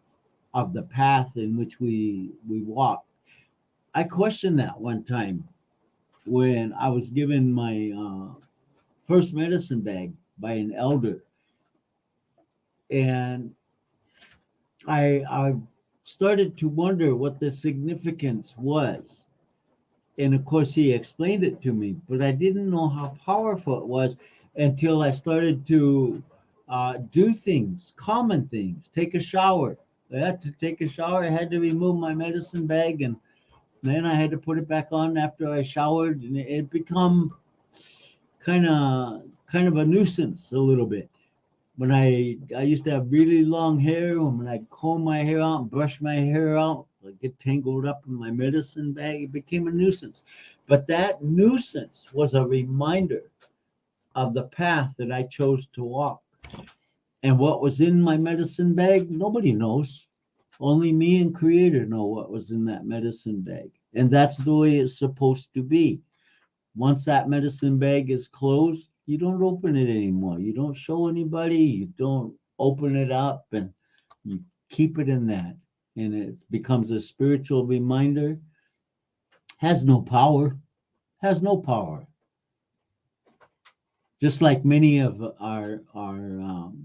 of the path in which we walk. I questioned that one time when I was given my first medicine bag by an elder. And I started to wonder what the significance was. And of course, he explained it to me, but I didn't know how powerful it was until I started to do things, common things, take a shower. I had to take a shower. I had to remove my medicine bag, and then I had to put it back on after I showered, and it become kind of a nuisance a little bit. When I used to have really long hair, and when I'd comb my hair out and brush my hair out, I'd get tangled up in my medicine bag. It became a nuisance. But that nuisance was a reminder of the path that I chose to walk. And what was in my medicine bag, nobody knows. Only me and Creator know what was in that medicine bag. And that's the way it's supposed to be. Once that medicine bag is closed, you don't open it anymore. You don't show anybody. You don't open it up, and you keep it in that, and it becomes a spiritual reminder. Has no power. Has no power. Just like many of our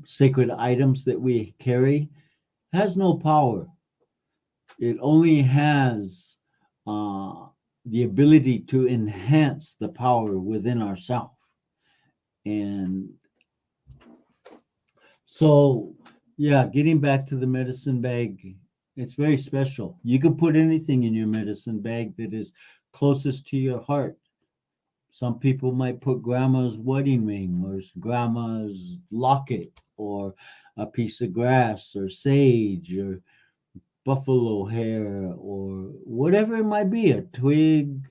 sacred items that we carry, has no power. It only has the ability to enhance the power within ourselves. And so, yeah, getting back to the medicine bag, it's very special. You can put anything in your medicine bag that is closest to your heart. Some people might put grandma's wedding ring or grandma's locket or a piece of grass or sage or buffalo hair or whatever it might be, a twig.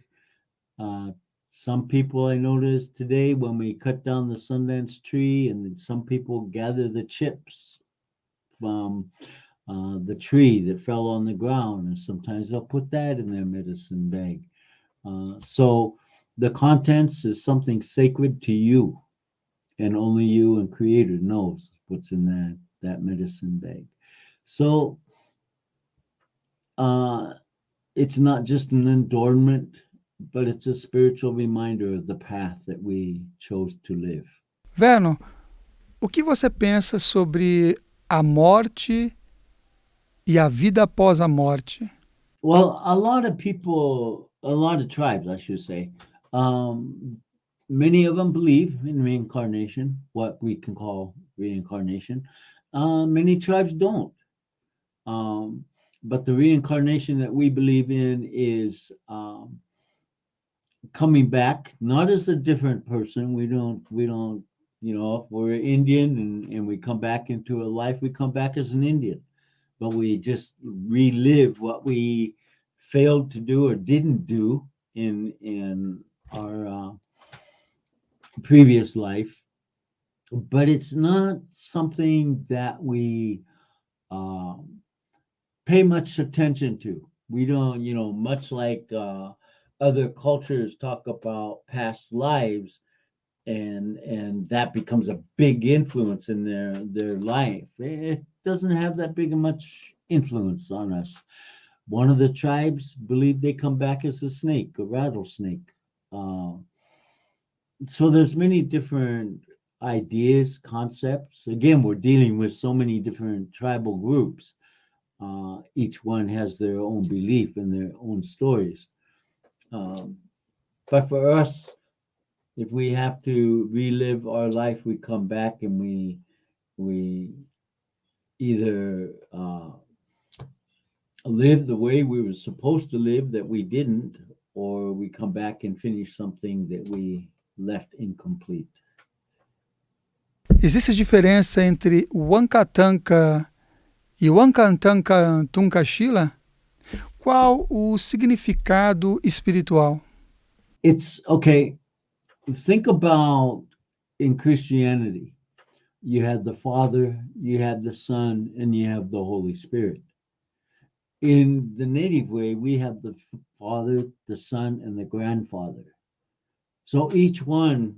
Some people I noticed today when we cut down the Sundance tree, and some people gather the chips from the tree that fell on the ground, and sometimes they'll put that in their medicine bag. So the contents is something sacred to you, and only you and Creator knows what's in that medicine bag. So it's not just an adornment, but it's a spiritual reminder of the path that we chose to live. Vernon, o que você pensa sobre a morte e a vida após a morte? Well, a lot of people, a lot of tribes, I should say, many of them believe in reincarnation, what we can call reincarnation. Many tribes don't. But the reincarnation that we believe in is coming back, not as a different person. We don't, if we're Indian and we come back into a life, we come back as an Indian, but we just relive what we failed to do or didn't do in our previous life. But it's not something that we pay much attention to. We don't, much like other cultures talk about past lives, and that becomes a big influence in their life. It doesn't have that big of much influence on us. One of the tribes believe they come back as a snake, a rattlesnake. So there's many different ideas, concepts. Again, we're dealing with so many different tribal groups. Each one has their own belief and their own stories. But for us, if we have to relive our life, we come back and we either live the way we were supposed to live that we didn't, or we come back and finish something that we left incomplete. Existe diferença entre o Ankatanka e o Ankatanka Tunkashila? Qual o significado espiritual? It's okay. Think about in Christianity, you have the Father, you have the Son, and you have the Holy Spirit. In the native way, we have the Father, the Son, and the Grandfather. So each one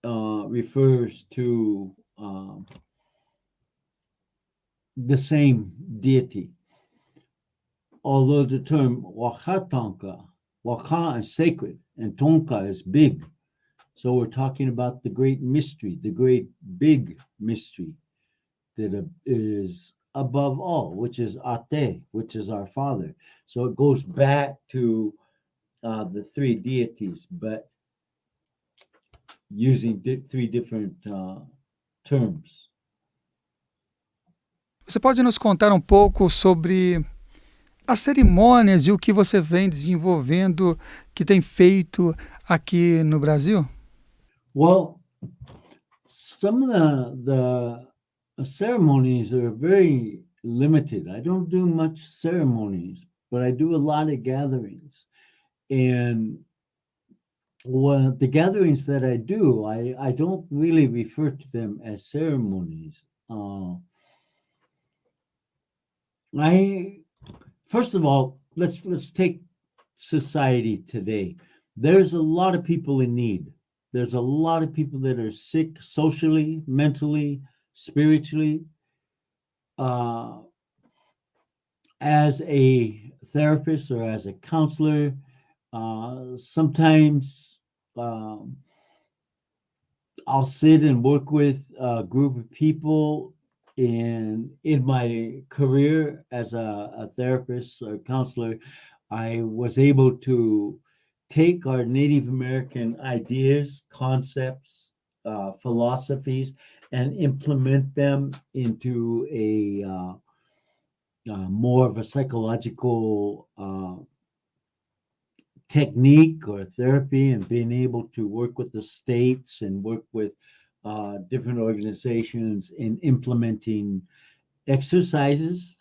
refers to the same deity. Although the term Wakatanka, Waka is sacred and Tonka is big. So we're talking about the great mystery, the great big mystery that is above all, which is Ate, which is our Father. So it goes back to the three deities, but using three different terms. Você pode nos contar um pouco sobre as cerimônias e o que você vem desenvolvendo, que tem feito aqui no Brasil? Well, some of the ceremonies are very limited. I don't do much ceremonies, but I do a lot of gatherings. And the gatherings that I do, I don't really refer to them as ceremonies. First of all, let's take society today. There's a lot of people in need. There's a lot of people that are sick socially, mentally, spiritually. As a therapist or as a counselor, sometimes I'll sit and work with a group of people. And in my career as a therapist or counselor, I was able to take our Native American ideas, concepts, philosophies, and implement them into a more of a psychological technique or therapy, and being able to work with the states and work with different organizations in implementing exercises,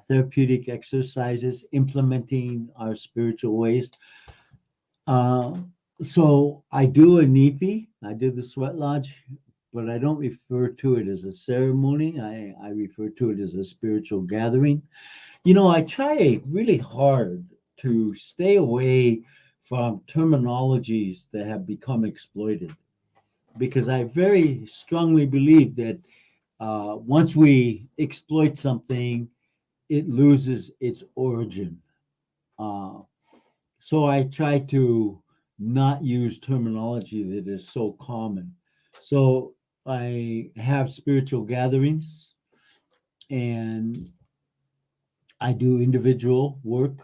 therapeutic exercises, implementing our spiritual ways. So I do a nipi, I do the sweat lodge, but I don't refer to it as a ceremony. I refer to it as a spiritual gathering. I try really hard to stay away from terminologies that have become exploited, because I very strongly believe that once we exploit something, it loses its origin. So I try to not use terminology that is so common. So I have spiritual gatherings, and I do individual work.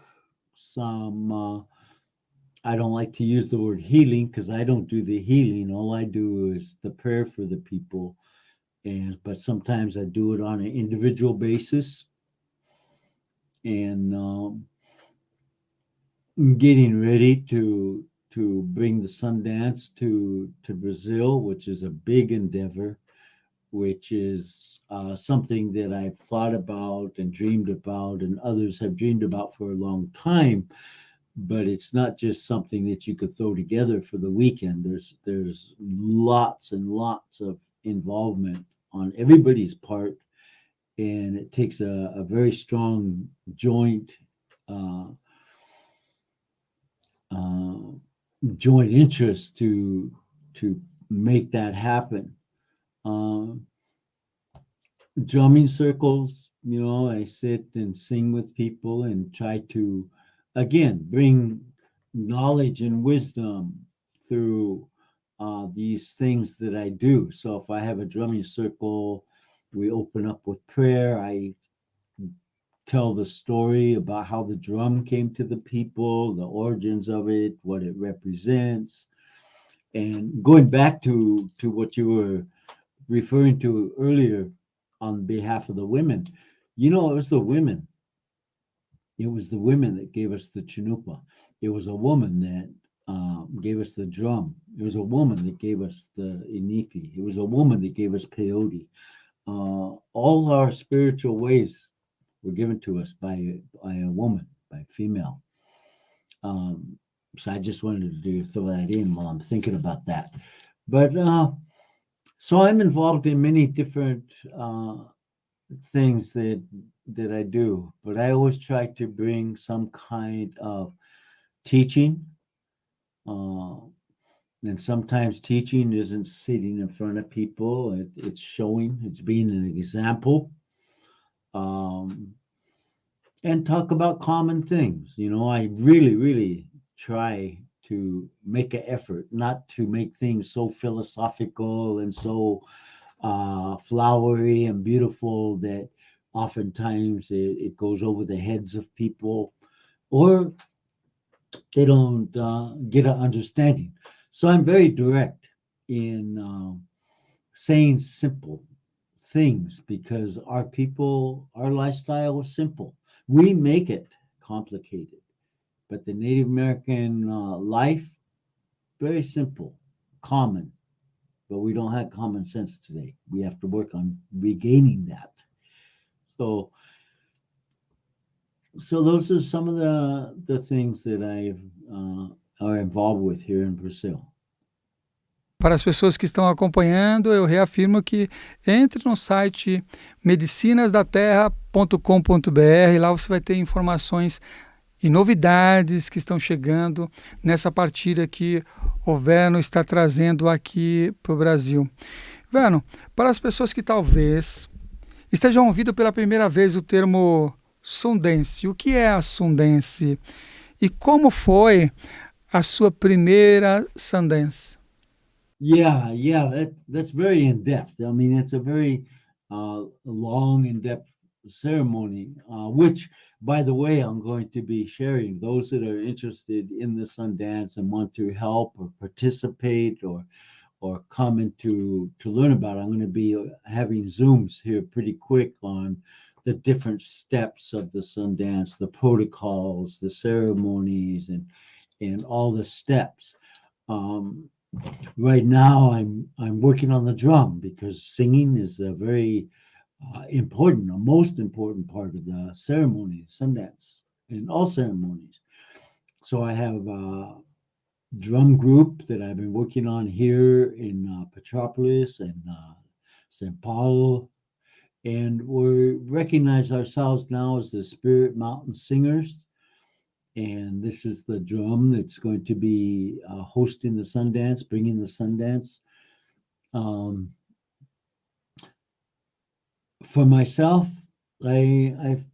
Some I don't like to use the word healing, because I don't do the healing. All I do is the prayer for the people. But sometimes I do it on an individual basis. And getting ready to bring the Sundance to Brazil, which is a big endeavor, which is something that I've thought about and dreamed about, and others have dreamed about for a long time. But it's not just something that you could throw together for the weekend. There's lots and lots of involvement on everybody's part, and it takes a very strong joint interest to make that happen. Drumming circles, I sit and sing with people and try to, again, bring knowledge and wisdom through these things that I do. So if I have a drumming circle, we open up with prayer. I tell the story about how the drum came to the people, the origins of it, what it represents. And going back to what you were referring to earlier on behalf of the women, it was the women. It was the women that gave us the Chanumpa. It was a woman that gave us the drum. It was a woman that gave us the inipi. It was a woman that gave us peyote. All our spiritual ways were given to us by a woman, by a female. So I just wanted to throw that in while I'm thinking about that. But so I'm involved in many different things that I do, but I always try to bring some kind of teaching. And sometimes teaching isn't sitting in front of people. It's showing, it's being an example. And talk about common things. I really, really try to make an effort not to make things so philosophical and so flowery and beautiful that oftentimes it goes over the heads of people, or they don't get an understanding. So I'm very direct in saying simple things, because our people, our lifestyle is simple. We make it complicated, but the Native American life, very simple, common, but we don't have common sense today. We have to work on regaining that. So those are some of the things that I are involved with here in Brazil. Para as pessoas que estão acompanhando, eu reafirmo que entre no site medicinasdaterra.com.br, lá você vai ter informações e novidades que estão chegando nessa partilha que o Vernon está trazendo aqui para o Brasil. Vernon, para as pessoas que talvez estejam ouvindo pela primeira vez o termo Sundance, o que é a Sundance e como foi a sua primeira Sundance? Yeah, that's very in depth. I mean, it's a very long, in depth ceremony, which, by the way, I'm going to be sharing. Those that are interested in the Sundance and want to help or participate or come in to learn about it, I'm going to be having Zooms here pretty quick on the different steps of the Sundance, the protocols, the ceremonies, and all the steps. Right now, I'm working on the drum because singing is a very important, the most important part of the ceremony, Sundance, in all ceremonies. So I have a drum group that I've been working on here in Petropolis and Sao Paulo, and we recognize ourselves now as the Spirit Mountain Singers. And this is the drum that's going to be hosting the Sundance, bringing the Sundance. For myself, I've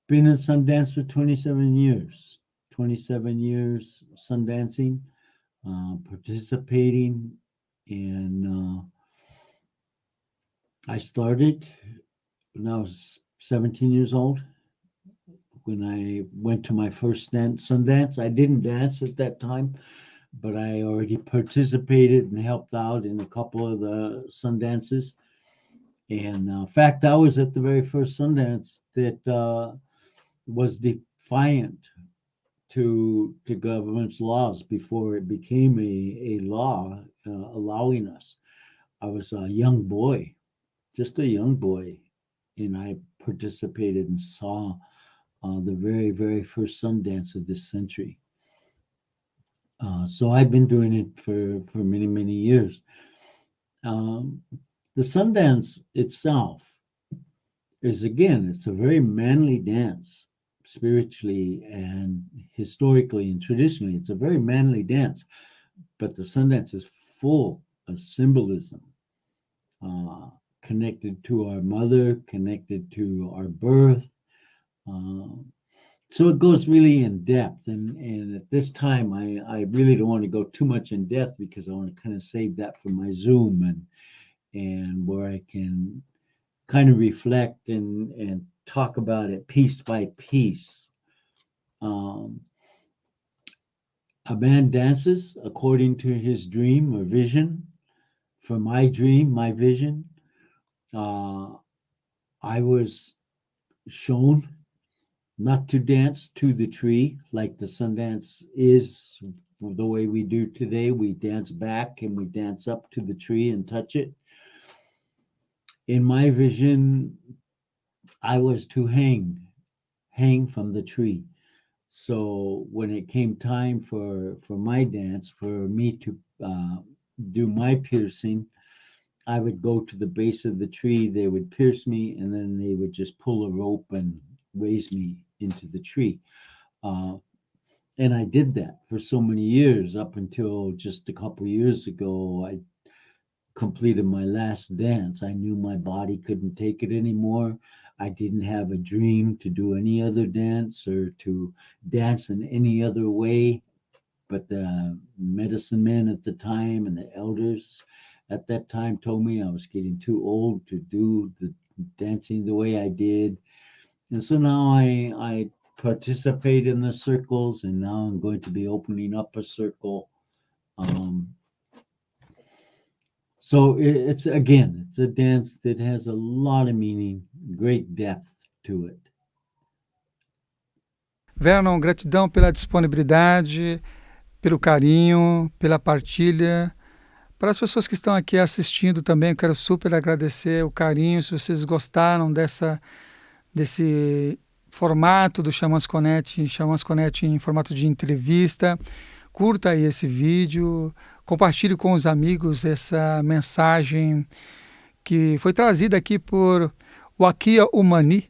been in Sundance for 27 years. 27 years Sundancing, participating, and I started when I was 17 years old. When I went to my first Sundance, I didn't dance at that time, but I already participated and helped out in a couple of the Sundances. And in fact, I was at the very first Sundance that was defiant to the government's laws before it became a law allowing us. I was a young boy, just a young boy, and I participated and saw the very, very first Sundance of this century. So I've been doing it for many, many years. The Sundance itself is, again, it's a very manly dance, spiritually and historically and traditionally. It's a very manly dance, but the Sundance is full of symbolism, connected to our mother, connected to our birth. So it goes really in depth, and at this time, I really don't want to go too much in depth because I want to kind of save that for my Zoom and where I can kind of reflect and talk about it piece by piece. A man dances according to his dream or vision. For my dream, my vision, I was shown not to dance to the tree like the Sundance is the way we do today. We dance back and we dance up to the tree and touch it. In my vision, I was to hang from the tree. So when it came time for my dance, for me to do my piercing, I would go to the base of the tree, they would pierce me, and then they would just pull a rope and raise me into the tree. And I did that for so many years, up until just a couple years ago. I completed my last dance. I knew my body couldn't take it anymore. I didn't have a dream to do any other dance or to dance in any other way. But the medicine men at the time and the elders at that time told me I was getting too old to do the dancing the way I did. And so now I participate in the circles, and now I'm going to be opening up a circle. So it's a dance that has a lot of meaning, great depth to it. Vernon, gratidão pela disponibilidade, pelo carinho, pela partilha. Para as pessoas que estão aqui assistindo também, eu quero super agradecer o carinho. Se vocês gostaram desse formato do XamãsConet em formato de entrevista, curta aí esse vídeo, compartilhe com os amigos essa mensagem que foi trazida aqui por Wakia Un Manee,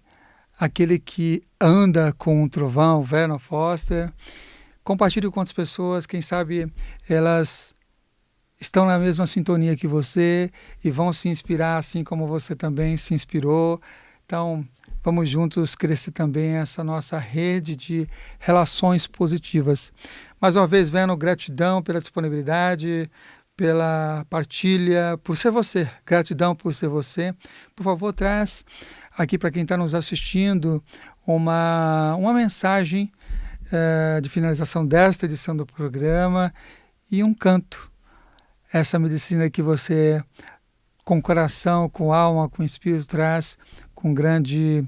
Aquele que anda com o trovão, Vernon Foster. Compartilhe com outras pessoas, quem sabe elas estão na mesma sintonia que você e vão se inspirar assim como você também se inspirou. Então, vamos juntos crescer também essa nossa rede de relações positivas. Mais uma vez, Vernon, gratidão pela disponibilidade, pela partilha, por ser você. Gratidão por ser você. Por favor, traz aqui para quem está nos assistindo uma mensagem de finalização desta edição do programa e um canto. Essa medicina que você, com coração, com alma, com espírito, traz com grande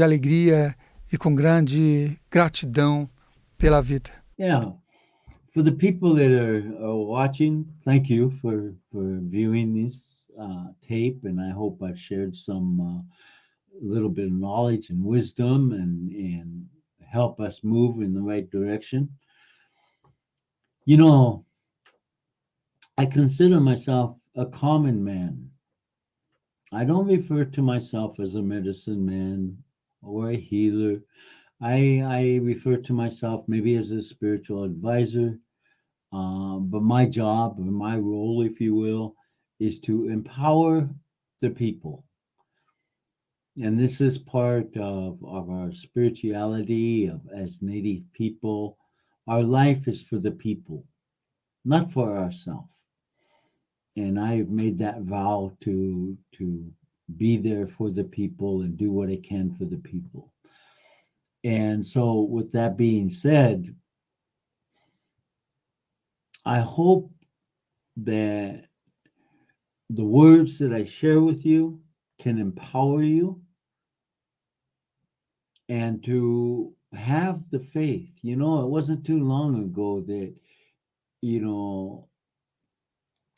alegria e com grande gratidão pela vida. Yeah. For the people that are watching, thank you for viewing this tape, and I hope I've shared some little bit of knowledge and wisdom and help us move in the right direction. You know, I consider myself a common man. I don't refer to myself as a medicine man or a healer. I refer to myself maybe as a spiritual advisor. But my job, or my role, if you will, is to empower the people. And this is part of our spirituality as Native people. Our life is for the people, not for ourselves. And I've made that vow to be there for the people and do what I can for the people. And so, with that being said, I hope that the words that I share with you can empower you and to have the faith. You know, it wasn't too long ago that,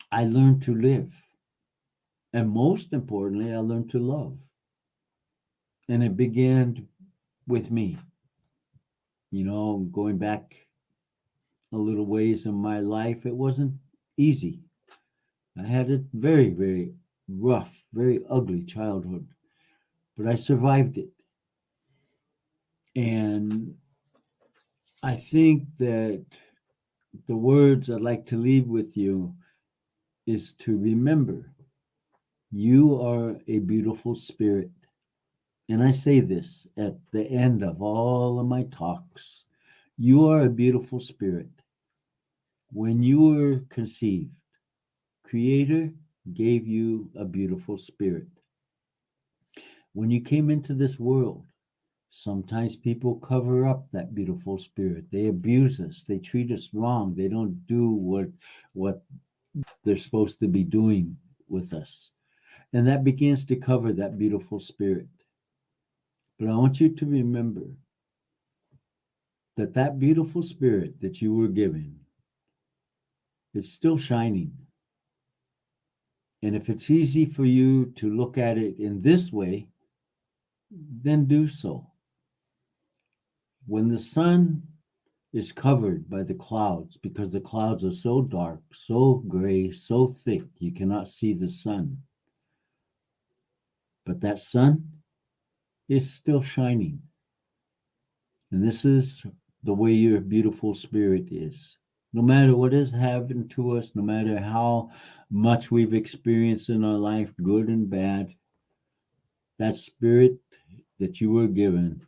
I learned to live. And most importantly, I learned to love. And it began with me, going back a little ways in my life. It wasn't easy. I had a very, very rough, very ugly childhood, but I survived it. And I think that the words I'd like to leave with you is to remember you are a beautiful spirit. And I say this at the end of all of my talks. You are a beautiful spirit. When you were conceived, Creator gave you a beautiful spirit. When you came into this world, sometimes people cover up that beautiful spirit. They abuse us. They treat us wrong. They don't do what they're supposed to be doing with us. And that begins to cover that beautiful spirit. But I want you to remember that that beautiful spirit that you were given, it's still shining. And if it's easy for you to look at it in this way, then do so. When the sun is covered by the clouds, because the clouds are so dark, so gray, so thick, you cannot see the sun. But that sun is still shining. And this is the way your beautiful spirit is. No matter what has happened to us, no matter how much we've experienced in our life, good and bad, that spirit that you were given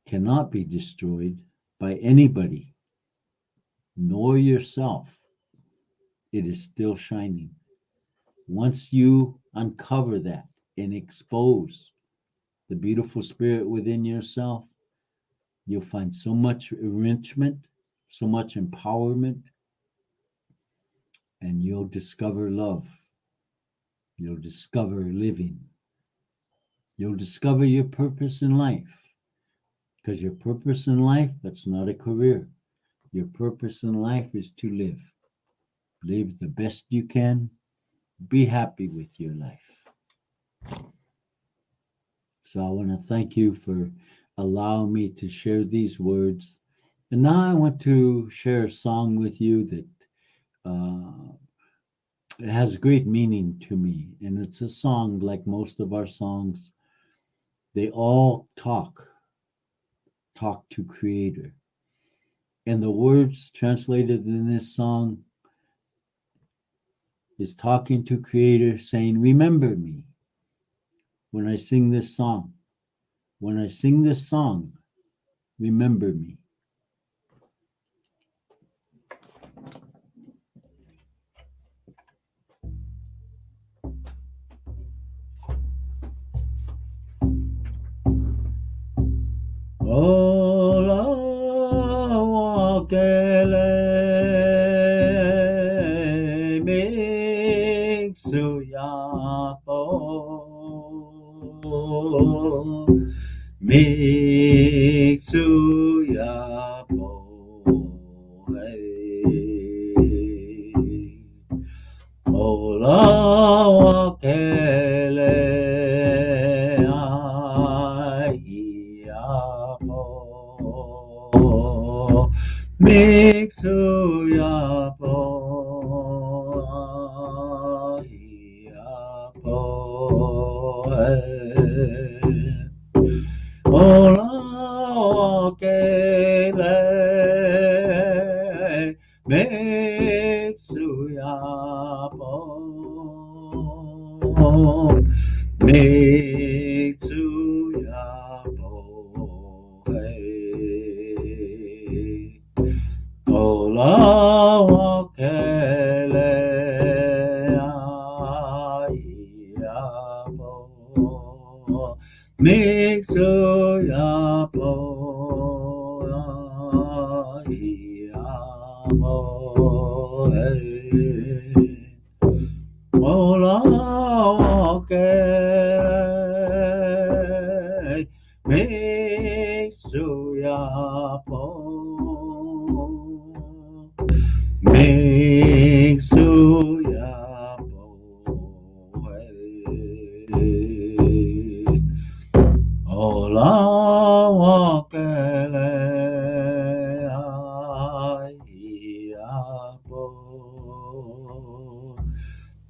cannot be destroyed by anybody, nor yourself. It is still shining. Once you uncover that and expose the beautiful spirit within yourself, you'll find so much enrichment, so much empowerment, and you'll discover love. You'll discover living. You'll discover your purpose in life. Because your purpose in life, that's not a career. Your purpose in life is to live. Live the best you can. Be happy with your life. So I want to thank you for allowing me to share these words. And now I want to share a song with you that it has great meaning to me. And it's a song, like most of our songs, they all talk to Creator. And the words translated in this song is talking to Creator, saying, remember me when I sing this song. When I sing this song, remember me. Ola wakele mixuyapo Ola wakele Mixuyapo Ola Wakele Mixuyapo Ola wakele aiapo mixoyapo aiapo Ola wakele mixoyapo Mixuyapo Ola wakele aiapo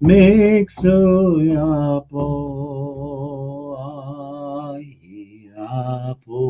Mixuyapo aiapo